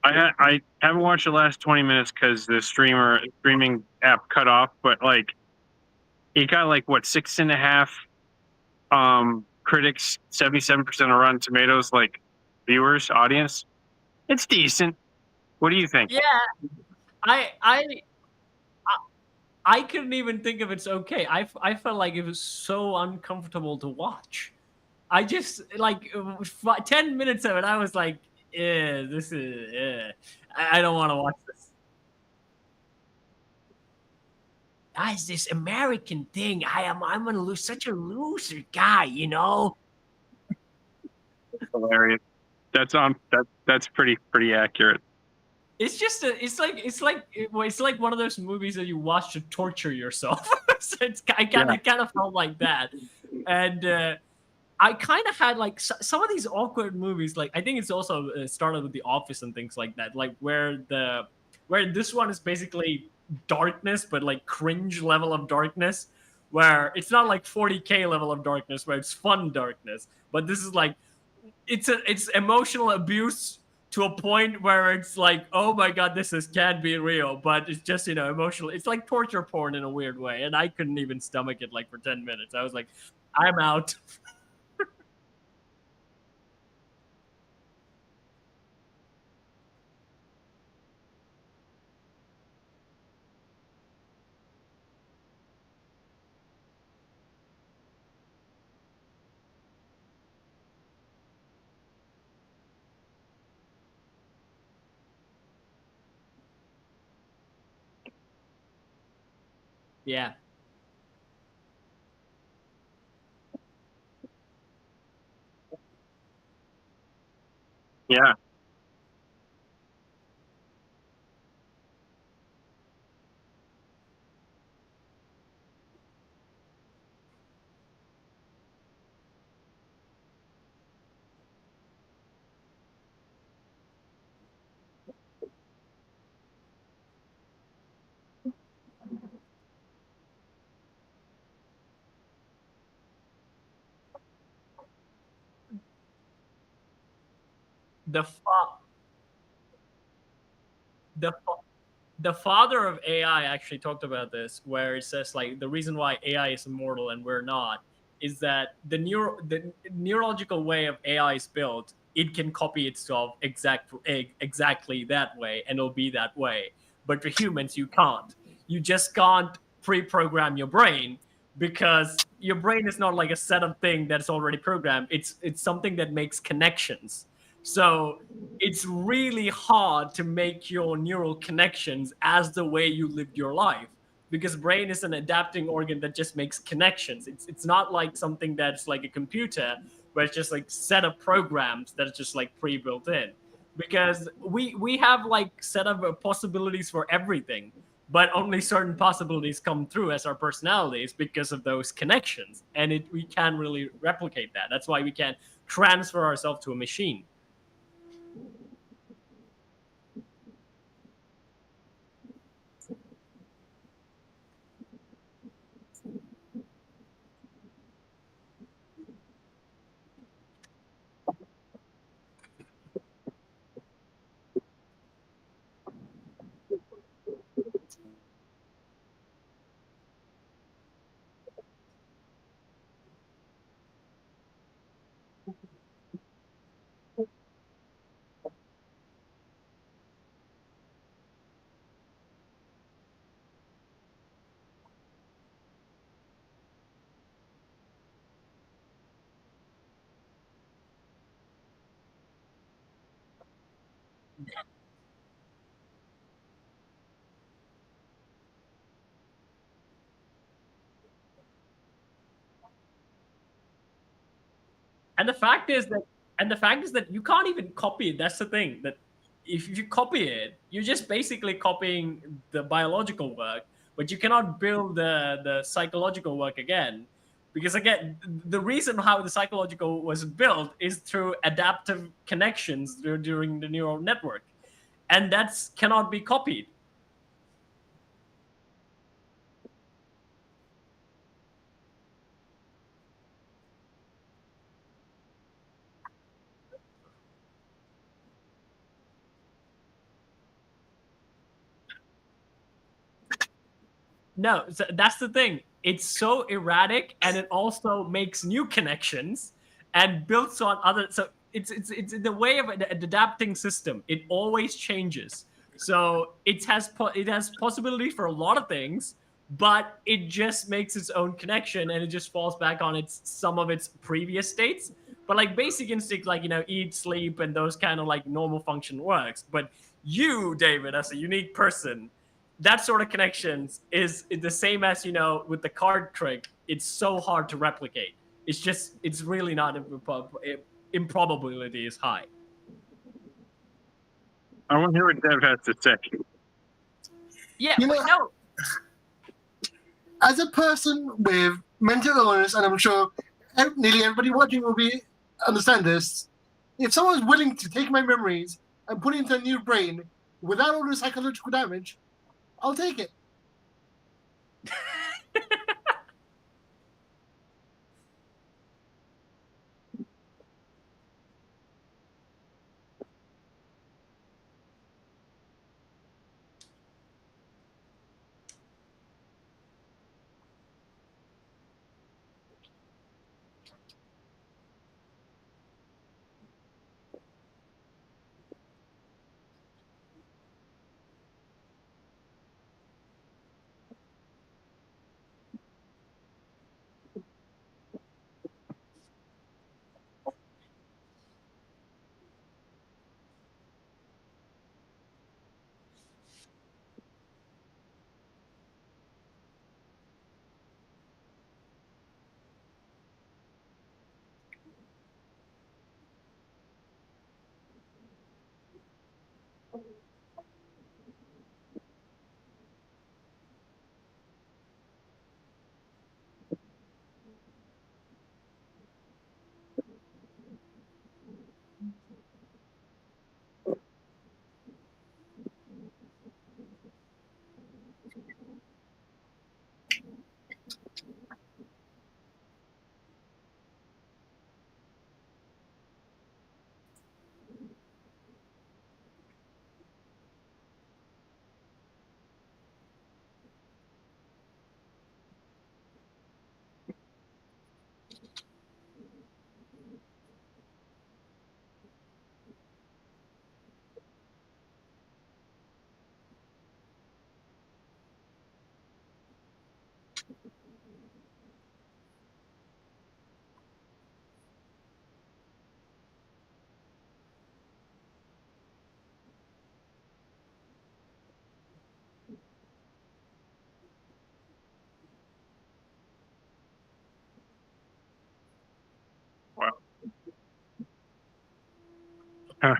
I haven't watched the last 20 minutes because the streaming app cut off, but like he got like what 6.5 critics, 77% of Rotten Tomatoes, like viewers, audience. It's decent. What do you think? Yeah, I I I couldn't even think of it's okay. I felt like it was so uncomfortable to watch. I just like 10 minutes of it. I was like, "Yeah, this is. I don't want to watch this." Guys, this American thing. I'm gonna lose such a loser guy, you know. Hilarious. That's pretty accurate. It's just it's like one of those movies that you watch to torture yourself. So I kind of felt like that, and I kind of had like some of these awkward movies. Like I think it's also started with The Office and things like that. Like where this one is basically darkness, but like cringe level of darkness. Where it's not like 40K level of darkness, where it's fun darkness, but this is like it's emotional abuse to a point where it's like, oh my god, can't be real, but it's just emotional. It's like torture porn in a weird way, and I couldn't even stomach it like for 10 minutes. I was like, I'm out. Yeah. Yeah. The fa- the fa- the father of AI actually talked about this, where it says like the reason why AI is immortal and we're not is that the neurological way of AI is built. It can copy itself exactly that way, and it'll be that way. But for humans, you can't. You just can't pre-program your brain because your brain is not like a set of thing that's already programmed. It's something that makes connections. So it's really hard to make your neural connections as the way you lived your life because brain is an adapting organ that just makes connections. It's not like something that's like a computer where it's just like set of programs that are just like pre-built in, because we have like set of possibilities for everything, but only certain possibilities come through as our personalities because of those connections, and we can't really replicate that. That's why we can't transfer ourselves to a machine. And the fact is that you can't even copy it. That's the thing. That if you copy it, you're just basically copying the biological work, but you cannot build the psychological work again. Because again, the reason how the psychological was built is through adaptive connections during the neural network. And that's cannot be copied. No, so that's the thing. It's so erratic, and it also makes new connections and builds on other. So it's in the way of an adapting system. It always changes. So it has possibility for a lot of things, but it just makes its own connection, and it just falls back on some of its previous states. But like basic instinct, like eat, sleep, and those kind of like normal function works. But you, David, as a unique person, that sort of connections is the same as with the card trick. It's so hard to replicate. It's really not improbability is high. I want to hear what Dev has to say. Yeah, You know- but no. As a person with mental illness, and I'm sure nearly everybody watching will understand this, if someone's willing to take my memories and put it into a new brain without all the psychological damage, I'll take it. Wow. Huh.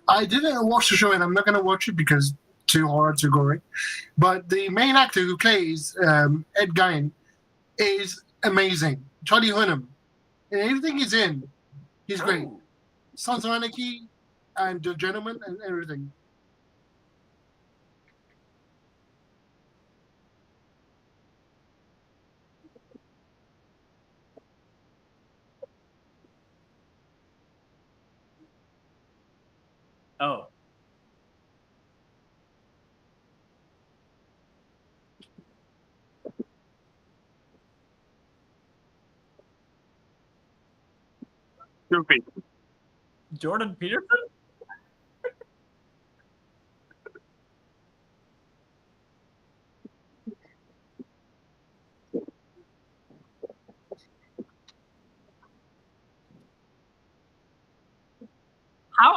I didn't watch the show, and I'm not going to watch it because too hard, too gory. But the main actor who plays Ed Gein is amazing. Charlie Hunnam. And everything he's in, he's great. Oh. Sons of Anarchy and The Gentleman and everything. Oh. Goofy. Jordan Peterson?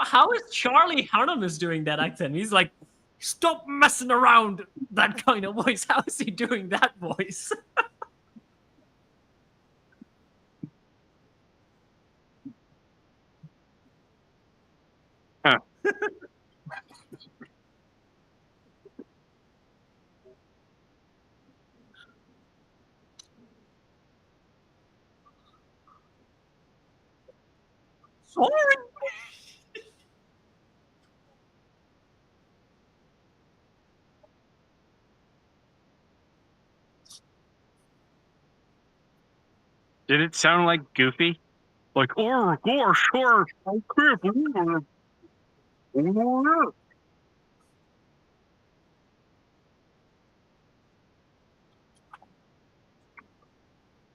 how is Charlie Hunnam is doing that accent? He's like, stop messing around. That kind of voice. How is he doing that voice? Huh. Sorry. Did it sound like Goofy? Like, oh gosh, sure, I can't believe it.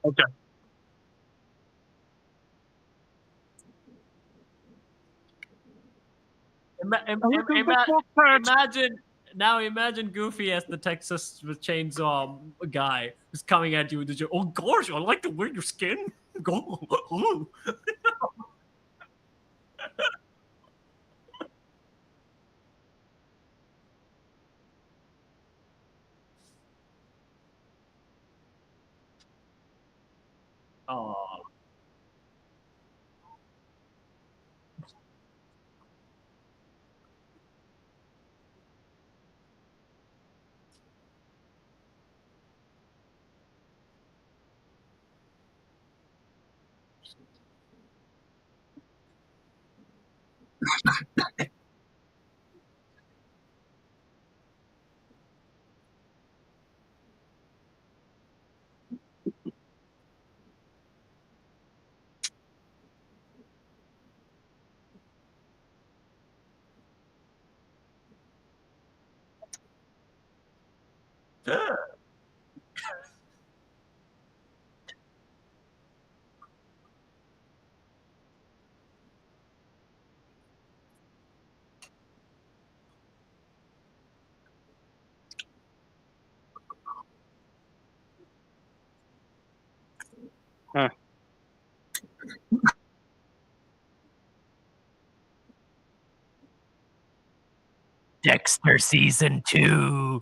Okay. Imagine Goofy as the Texas Chainsaw guy who's coming at you with the joke. Oh gosh, I like to wear your skin. Go. Oh. Huh. Dexter season 2.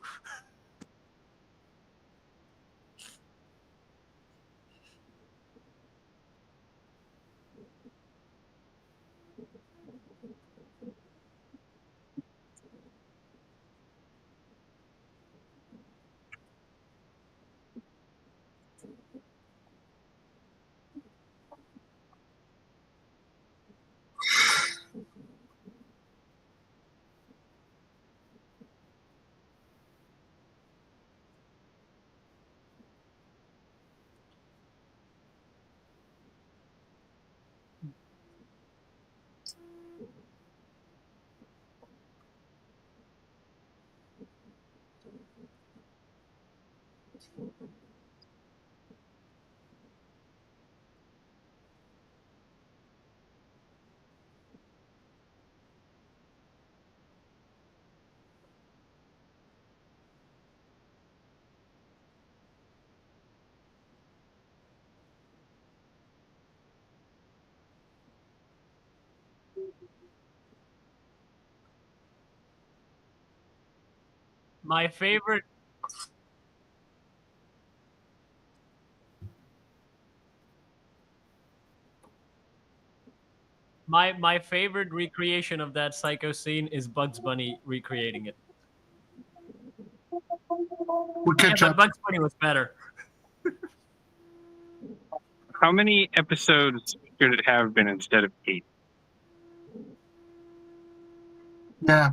My favorite my favorite recreation of that psycho scene is Bugs Bunny recreating it. We'll Yeah, catch but up. Bugs Bunny was better. How many episodes should it have been instead of 8? Yeah.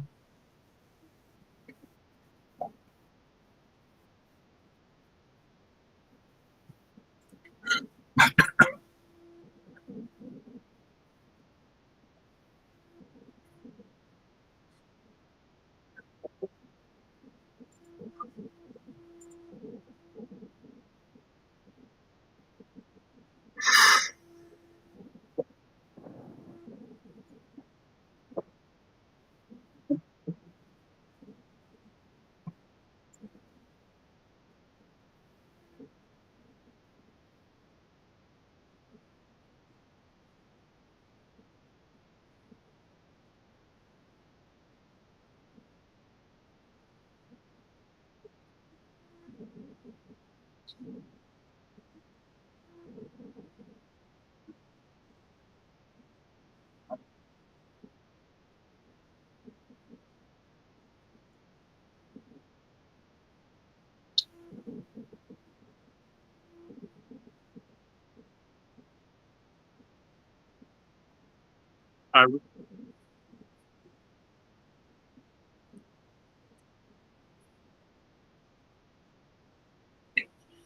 I,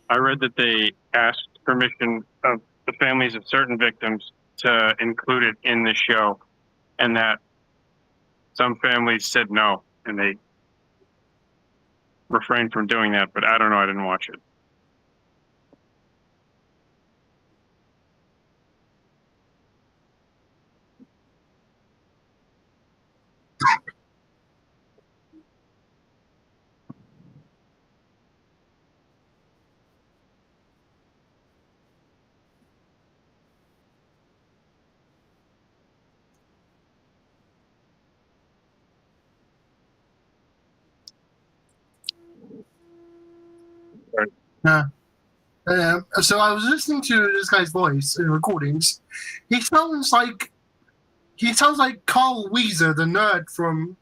I read that they asked permission of the families of certain victims to include it in the show, and that some families said no, and they refrained from doing that. But I don't know. I didn't watch it. Yeah. So I was listening to this guy's voice in recordings. He sounds like Carl Weezer, the nerd from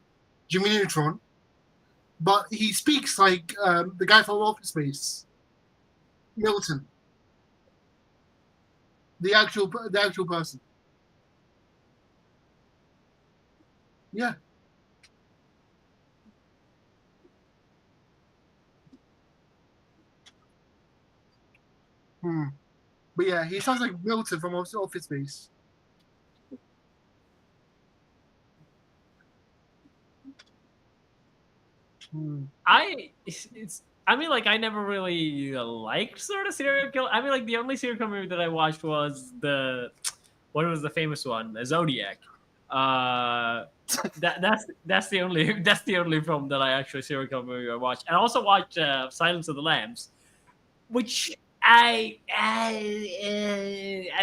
Jimmy Neutron, but he speaks like the guy from Office Space, Milton, the actual person. Yeah. Hmm. But yeah, he sounds like Milton from Office Space. Hmm. I mean, like, I never really liked sort of serial kill. I mean, like, the only serial kill movie that I watched was what was the famous one, Zodiac. That's the only that's the only film that I actually serial kill movie I watched, and I also watched Silence of the Lambs, which I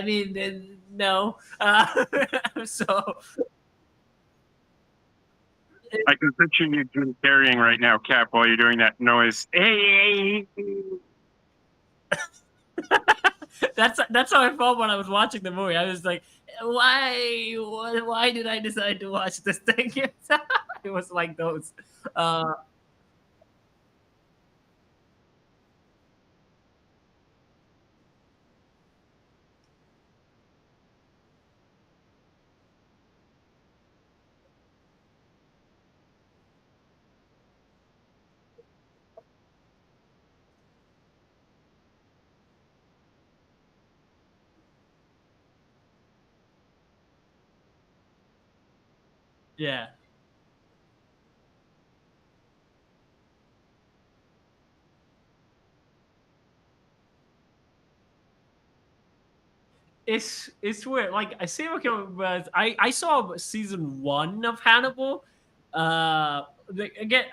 mean, no. So I can picture you carrying right now, Cap, while you're doing that noise. Hey, that's how I felt when I was watching the movie. I was like, why did I decide to watch this thing? It was like those. Uh, yeah, it's weird. Like I say, okay, but I saw season 1 of Hannibal. Again,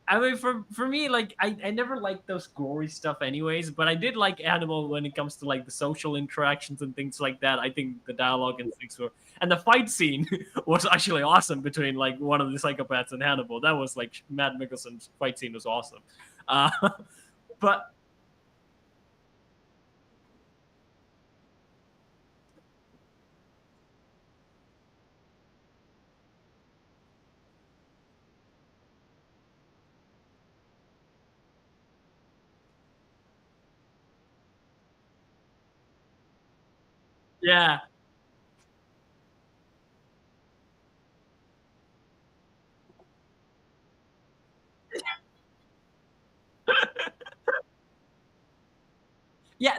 I mean, for me, like I never liked those gory stuff, anyways. But I did like Animal when it comes to like the social interactions and things like that. I think the dialogue and things were, and the fight scene was actually awesome between like one of the psychopaths and Hannibal. That was like Matt Mikkelsen's fight scene was awesome. Uh, but yeah, yeah,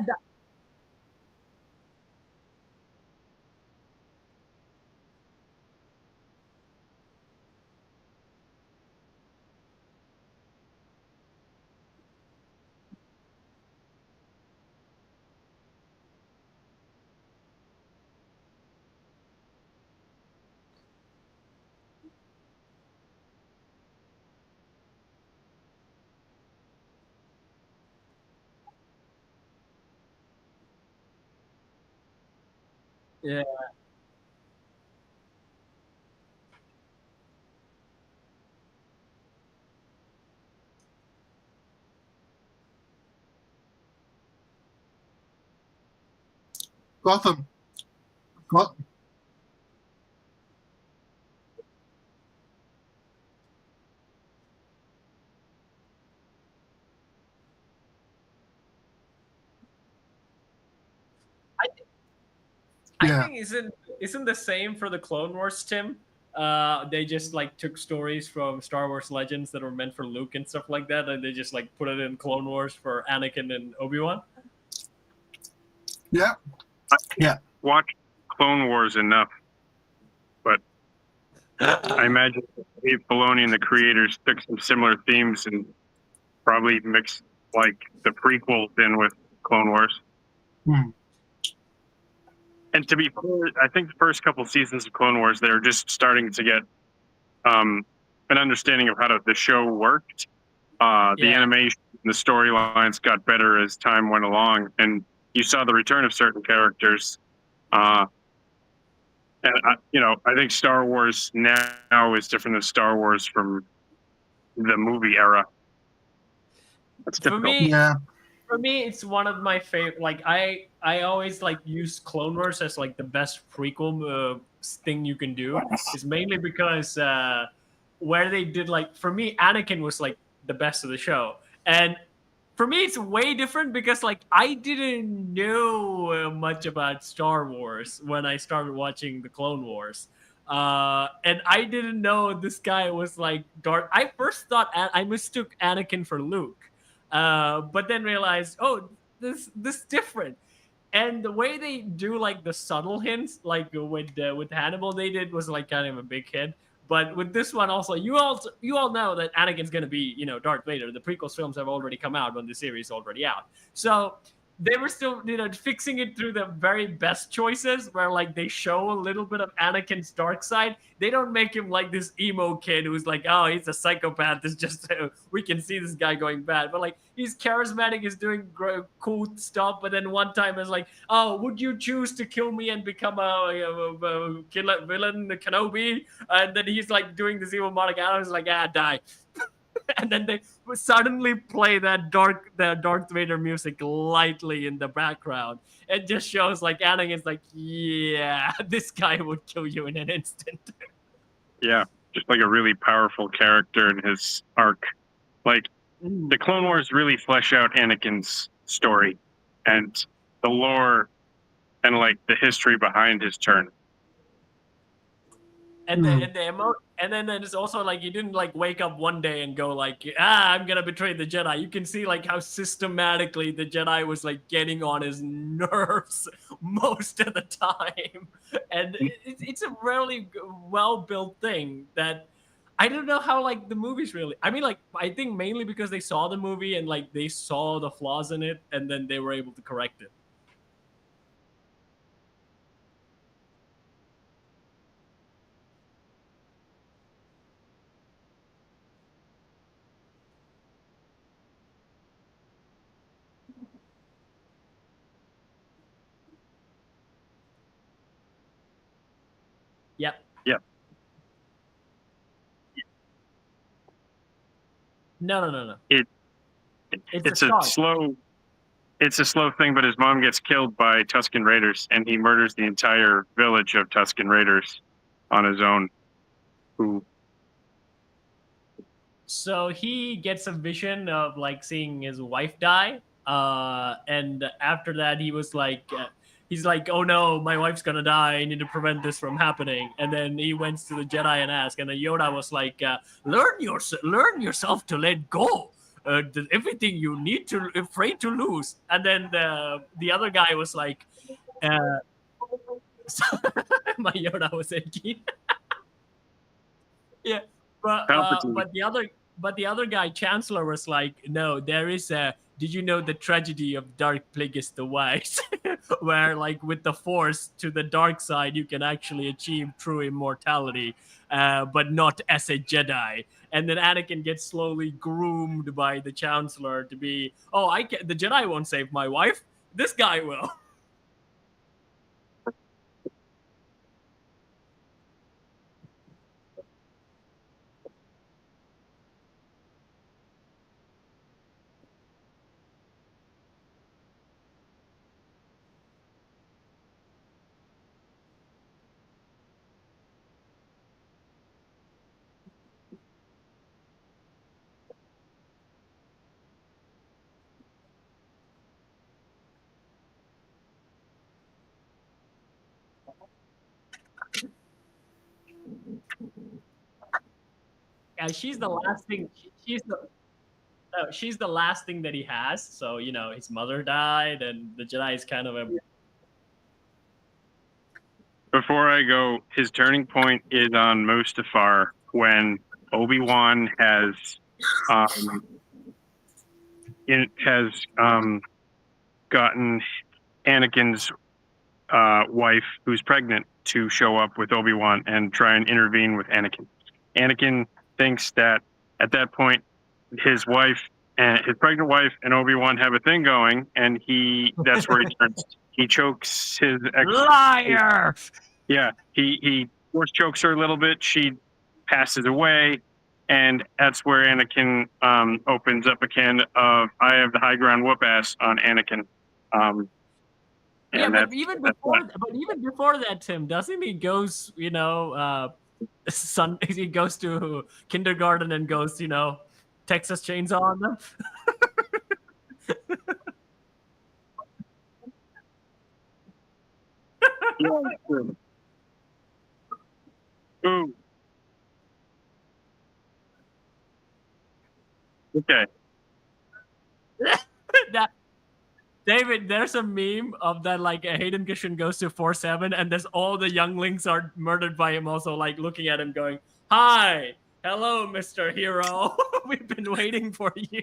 yeah. Gotham. Gotham. I Yeah. think isn't the same for the Clone Wars, Tim? They just like took stories from Star Wars Legends that were meant for Luke and stuff like that, and they just like put it in Clone Wars for Anakin and Obi-Wan. Yeah. I Yeah. watch Clone Wars enough, but I imagine Dave Filoni and the creators took some similar themes and probably mixed like the prequels in with Clone Wars. Hmm. And to be fair, I think the first couple seasons of Clone Wars, they were just starting to get an understanding of how the show worked. The Yeah. animation, the storylines got better as time went along, and you saw the return of certain characters. And I think Star Wars now is different than Star Wars from the movie era. That's For difficult. me, Yeah. for me, it's one of my favorite. Like I always like use Clone Wars as like the best prequel thing you can do. Is mainly because where they did like for me, Anakin was like the best of the show, and for me, it's way different because like I didn't know much about Star Wars when I started watching the Clone Wars. And I didn't know this guy was like Darth. I first thought I mistook Anakin for Luke, but then realized, oh, this different. And the way they do like the subtle hints, like with Hannibal, they did was like kind of a big hit. But with this one, also you all know that Anakin's gonna be Darth Vader. The prequels films have already come out when the series is already out, so they were still fixing it through the very best choices where like they show a little bit of Anakin's dark side. They don't make him like this emo kid who's like, oh, he's a psychopath. It's just we can see this guy going bad, but like he's charismatic, he's doing cool stuff. But then one time it's like, oh, would you choose to kill me and become a killer villain, Kenobi? And then he's like doing this evil Monica Adams, like, die. And then they would suddenly play that Darth Vader music lightly in the background. It just shows like Anakin's like, yeah, this guy would kill you in an instant. Yeah, just like a really powerful character in his arc. Like the Clone Wars really flesh out Anakin's story and the lore and like the history behind his turn. And and then it's also like you didn't like wake up one day and go like, I'm gonna betray the Jedi. You can see like how systematically the Jedi was like getting on his nerves most of the time, and it's a really well built thing that I don't know how like the movies really. I mean, like I think mainly because they saw the movie and like they saw the flaws in it, and then they were able to correct it. Yep. Yeah. No. It's a slow thing, but his mom gets killed by Tusken Raiders, and he murders the entire village of Tusken Raiders on his own. Who? So he gets a vision of like seeing his wife die, and after that he was like, he's like, oh no, my wife's gonna die. I need to prevent this from happening. And then he went to the Jedi and asked, and then Yoda was like, learn yourself to let go. Everything you need to afraid to lose. And then the other guy was like, uh, my Yoda was aching. Yeah, Palpatine. but the other guy, Chancellor, was like, no, there is a. Did you know the tragedy of Dark Plagueis the Wise, where like with the Force to the dark side, you can actually achieve true immortality, but not as a Jedi. And then Anakin gets slowly groomed by the Chancellor to be, oh, the Jedi won't save my wife. This guy will. she's the last thing. She's the last thing that he has. So his mother died, and the Jedi is kind of a. Before I go, his turning point is on Mustafar when Obi-Wan has gotten Anakin's wife, who's pregnant, to show up with Obi-Wan and try and intervene with Anakin. Anakin thinks that at that point, his pregnant wife and Obi-Wan have a thing going, and that's where he chokes his Liar! Yeah, he force chokes her a little bit. She passes away, and that's where Anakin opens up a can of "I have the high ground, whoop ass" on Anakin. But even before that, Tim, doesn't he goes he goes to kindergarten and goes Texas Chainsaw on them. Ooh. Okay. David, there's a meme of that, like Hayden Christensen goes to 4-7, and there's all the younglings are murdered by him, also like looking at him, going, "Hi, hello, Mr. Hero. We've been waiting for you."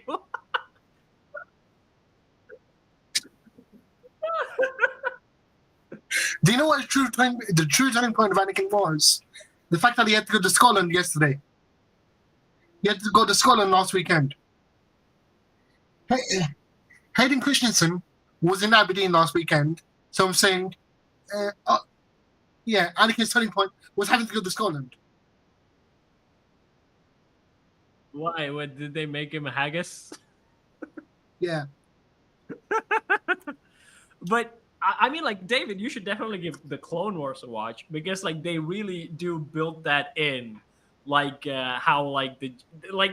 Do you know what the true turning point of Anakin was? The fact that he had to go to Scotland yesterday. He had to go to Scotland last weekend. Hayden Christensen was in Aberdeen last weekend, so I'm saying, Anakin's turning point was having to go to Scotland. Why? What, did they make him a haggis? Yeah. But I mean, like, David, you should definitely give the Clone Wars a watch, because like they really do build that in, like how like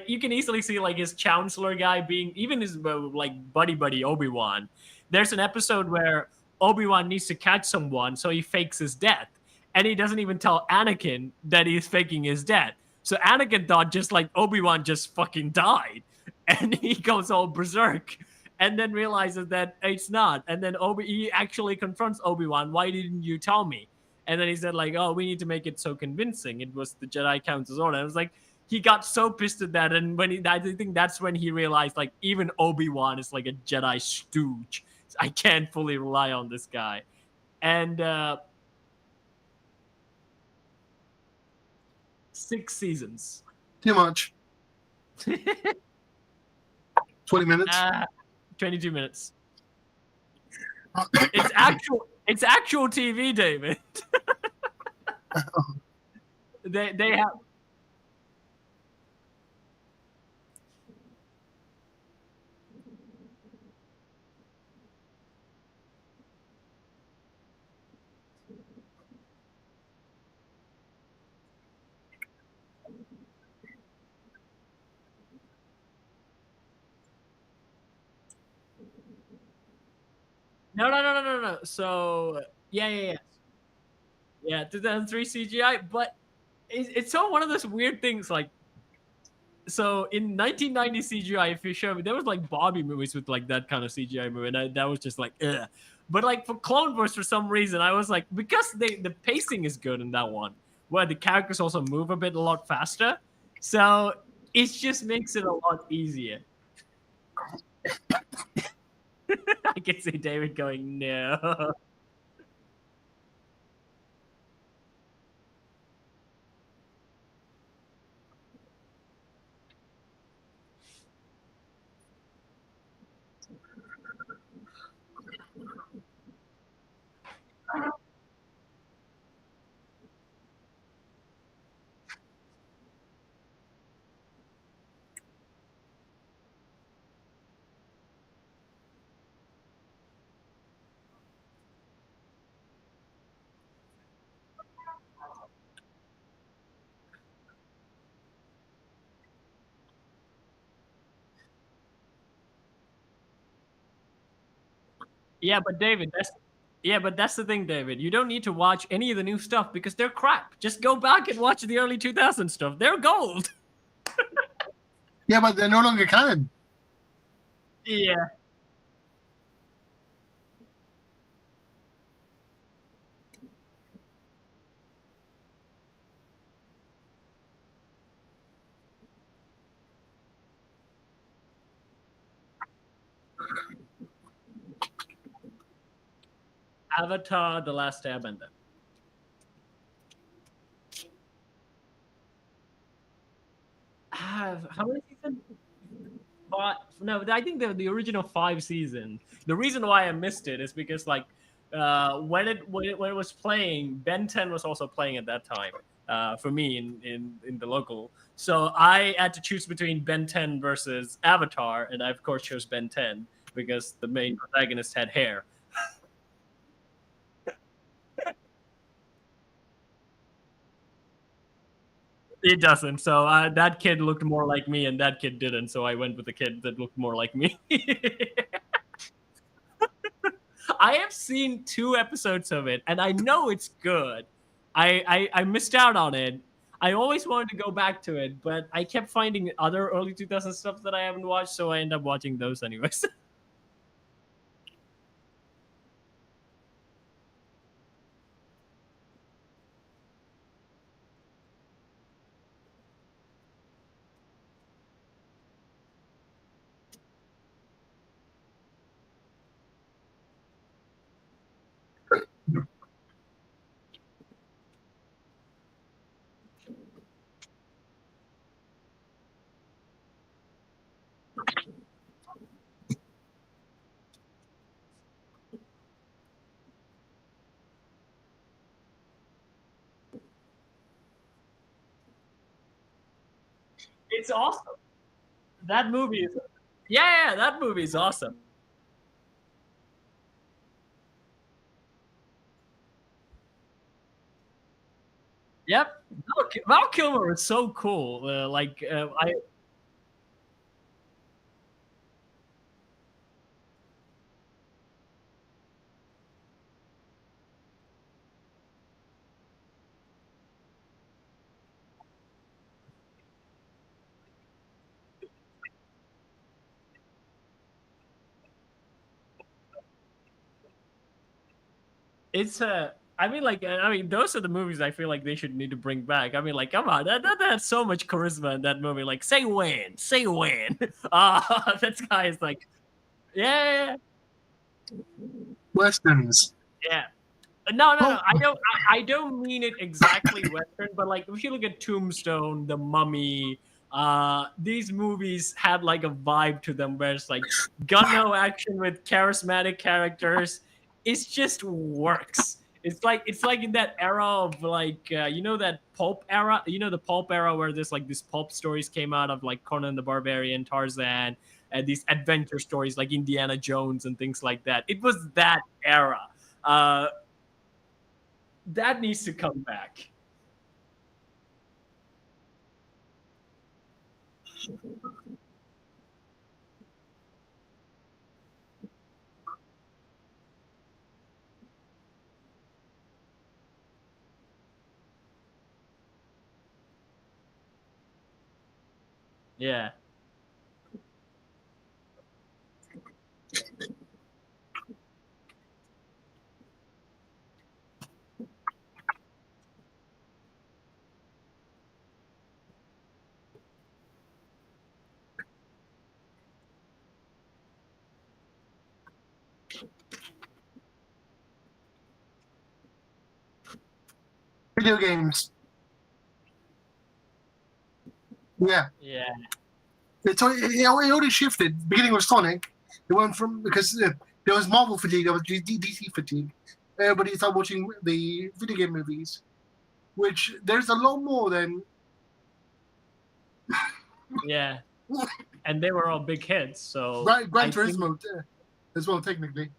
you can easily see like his Chancellor guy being even his like buddy Obi-Wan. There's an episode where Obi-Wan needs to catch someone, so he fakes his death, and he doesn't even tell Anakin that he's faking his death. So Anakin thought just like Obi-Wan just fucking died, and he goes all berserk. And then realizes that it's not. And then he actually confronts Obi-Wan. "Why didn't you tell me?" And then he said, like, "Oh, we need to make it so convincing. It was the Jedi Council's order." And I was like, he got so pissed at that. And I think that's when he realized, like, even Obi-Wan is like a Jedi stooge. I can't fully rely on this guy. And 6 seasons. Too much. 20 minutes. 22 minutes. It's actual TV, David. They have. No. So yeah. 2003 CGI, but it's so one of those weird things. Like, so in 1990 CGI, if you show me, there was like Barbie movies with like that kind of CGI movie, and that was just like, ugh. But like for Clone Wars, for some reason, I was like, because the pacing is good in that one, where the characters also move a lot faster, so it just makes it a lot easier. I can see David going, no. Yeah, but David, that's the thing, David. You don't need to watch any of the new stuff because they're crap. Just go back and watch the early 2000s stuff. They're gold. Yeah, but they're no longer canon. Yeah. Avatar: The Last Airbender. How many seasons? But no, I think the original 5 seasons. The reason why I missed it is because like when it was playing, Ben 10 was also playing at that time. For me in the local, so I had to choose between Ben 10 versus Avatar, and I of course chose Ben 10 because the main protagonist had hair. It doesn't. So that kid looked more like me, and that kid didn't. So I went with the kid that looked more like me. I have seen 2 episodes of it, and I know it's good. I missed out on it. I always wanted to go back to it, but I kept finding other early 2000s stuff that I haven't watched, so I end up watching those anyways. It's awesome. That movie is yeah, that movie is awesome. Yep, Val Kilmer is so cool. I it's I mean, like, I mean, those are the movies I feel like they should need to bring back. I mean, like, come on, that had so much charisma in that movie. Like, say when. That guy is like, yeah, Westerns. yeah. No, no, Oh, no. I don't mean it exactly Western, but like, if you look at Tombstone, The Mummy, these movies had like a vibe to them where it's like gun no action with charismatic characters. It just works. It's like in that era of like that pulp era. You know the pulp era where there's like these pulp stories came out of like Conan the Barbarian, Tarzan, and these adventure stories like Indiana Jones and things like that. It was that era. Uh, that needs to come back. Yeah. video games. Yeah. Yeah. It already shifted. Beginning with Sonic, it went from because there was Marvel fatigue, there was DC fatigue. Everybody started watching the video game movies, which there's a lot more than. Yeah. And they were all big hits, so Gran I think Turismo as well, technically.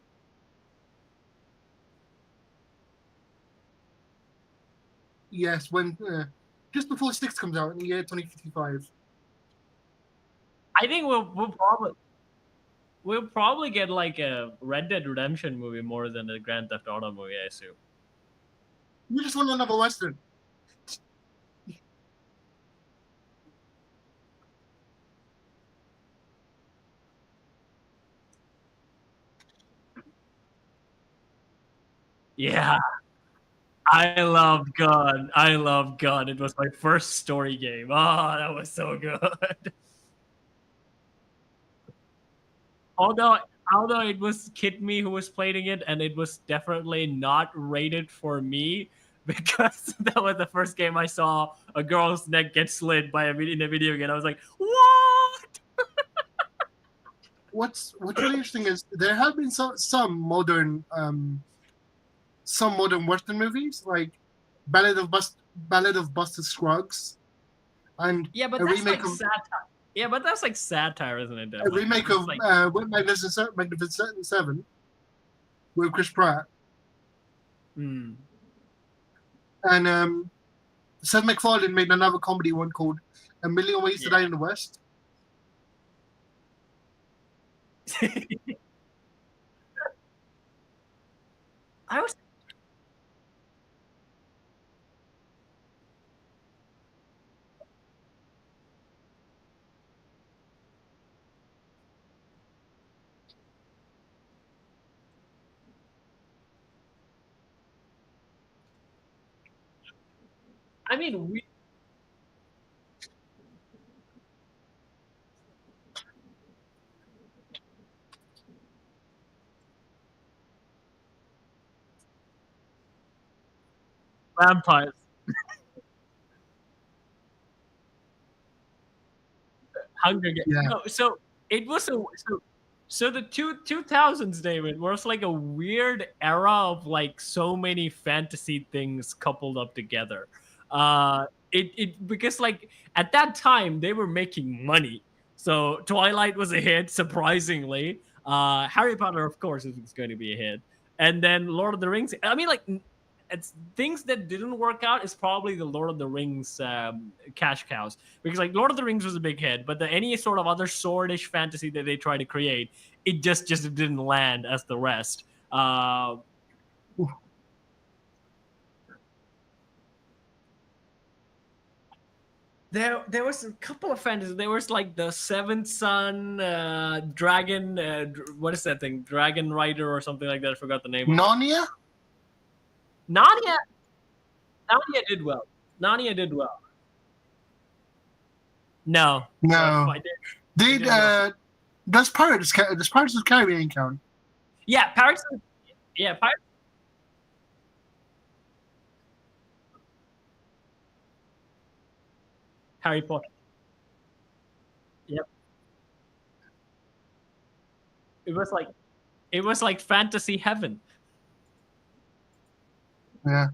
Yes, when just before 6 comes out in the year 2055. I think we'll probably get like a Red Dead Redemption movie more than a Grand Theft Auto movie, I assume. You just want another Western. Yeah, I love Gun. I love Gun. It was my first story game. Oh, that was so good. although although it was Kid Me who was playing it, and it was definitely not rated for me because that was the first game I saw a girl's neck get slit by in a video game. I was like, what? What's really interesting is there have been some modern Western movies like Ballad of Buster Scruggs and Yeah, but a that's remake like of satire. Yeah, but that's like satire, isn't it? a remake It's of like, Magnificent Seven with Chris Pratt hmm. and Seth MacFarlane made another comedy one called A Million Ways to Yeah. Die in the West. I was. I mean, vampires. Hunger Games. Yeah, No, so it was a so the 2000s, David, was like a weird era of like so many fantasy things coupled up together. It because like at that time they were making money. So Twilight was a hit, surprisingly. Harry Potter, of course, is going to be a hit, and then Lord of the Rings. I mean, like it's things that didn't work out is probably the Lord of the Rings cash cows, because like Lord of the Rings was a big hit, but any sort of other swordish fantasy that they tried to create, it just didn't land as the rest. There was a couple of fantasies. There was like the Seventh Son, Dragon. What is that thing? Dragon Rider or something like that. I forgot the name of it. Narnia. Narnia. Narnia did well. Narnia did well. No, but No, I did. did does Pirates of the Caribbean count? Yeah, Pirates. Yeah, Pirates. Harry Potter. Yep. It was like fantasy heaven. Yeah.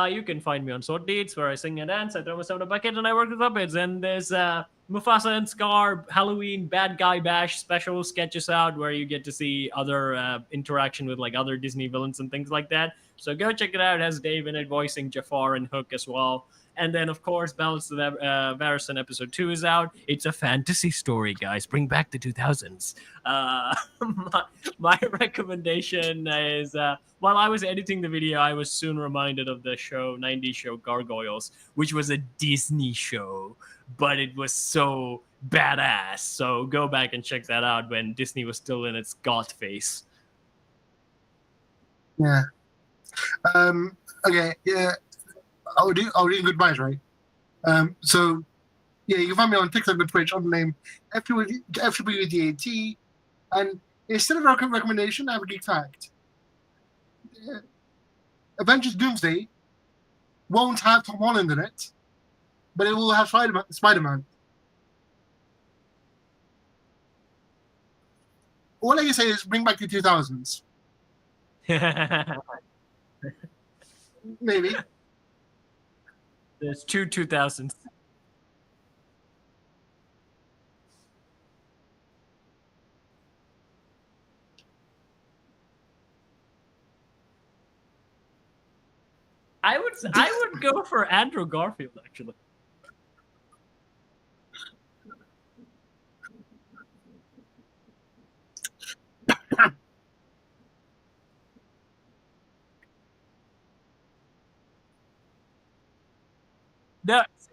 You can find me on Sword Deeds, where I sing and dance, I throw myself in a bucket, and I work with puppets. And there's Mufasa and Scar Halloween Bad Guy Bash special sketches out, where you get to see other interaction with like other Disney villains and things like that. So go check it out. It has Dave in it voicing Jafar and Hook as well. And then, of course, Balance of Varison episode 2 is out. It's a fantasy story, guys. Bring back the 2000s. My recommendation is while I was editing the video, I was soon reminded of the show 90s show Gargoyles, which was a Disney show, but it was so badass. So go back and check that out when Disney was still in its goth phase. Yeah. Okay. Yeah. I'll do goodbyes, right? So yeah, you can find me on TikTok and Twitch on the name FWDAT. And instead of a recommendation, I have a geek fact. Avengers Doomsday won't have Tom Holland in it, but it will have Spider-Man. All I can say is bring back the 2000s. Maybe. There's two 2000s. I would go for Andrew Garfield, actually.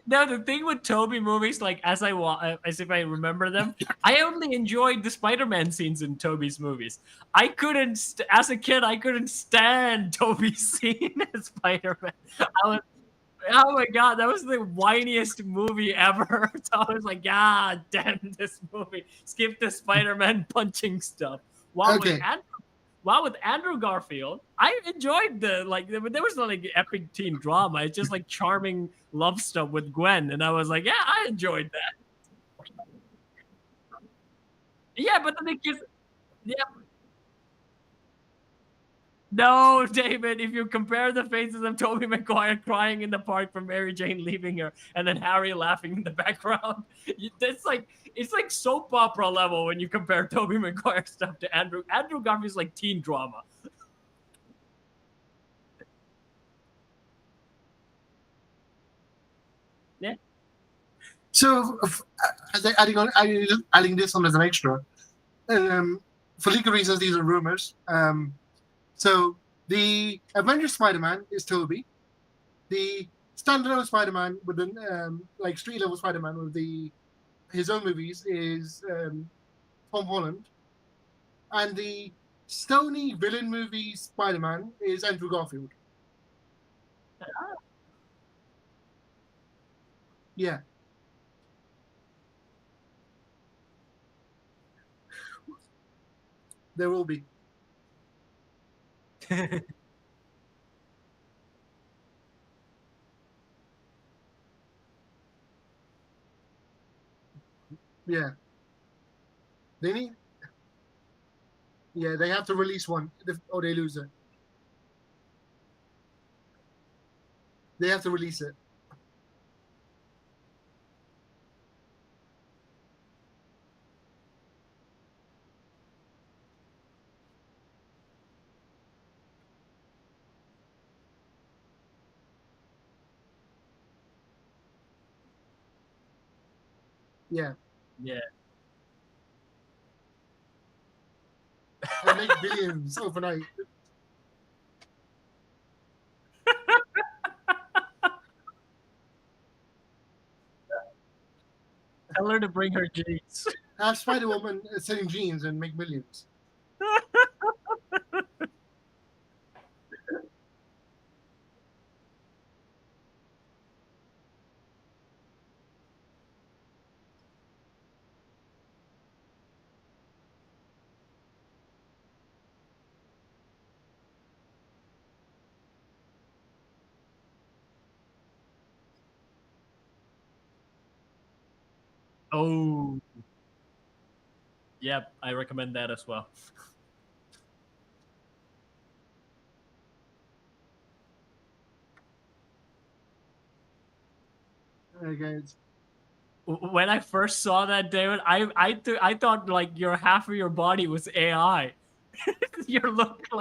No, the thing with Toby movies, like as if I remember them, I only enjoyed the Spider-Man scenes in Toby's movies. I couldn't, as a kid, I couldn't stand Toby's scene as Spider-Man. Oh my god, that was the whiniest movie ever. So I was like, God damn this movie. Skip the Spider-Man punching stuff. While Okay. with Andrew Garfield, I enjoyed there was no like epic teen drama. It's just like charming love stuff with Gwen, and I was like, yeah, I enjoyed that. Yeah, but the thing is, yeah. No, David, if you compare the faces of Tobey Maguire crying in the park from Mary Jane leaving her and then Harry laughing in the background, it's like soap opera level when you compare Tobey Maguire stuff to Andrew. Andrew Garfield's like teen drama. Yeah. So, adding this on as an extra, for legal reasons, these are rumors. So the Avengers Spider-Man is Toby. The standalone Spider-Man with the like street level Spider-Man with his own movies is Tom Holland, and the stony villain movie Spider-Man is Andrew Garfield. Yeah. There will be. Yeah. They need. Yeah, they have to release one, or they lose it. They have to release it. Yeah. Yeah. And make billions overnight. Tell her to bring her jeans. Have Spider-Woman selling jeans and make millions. Oh. Yep, I recommend that as well. Okay. When I first saw that, David, I thought like half of your body was AI. You look like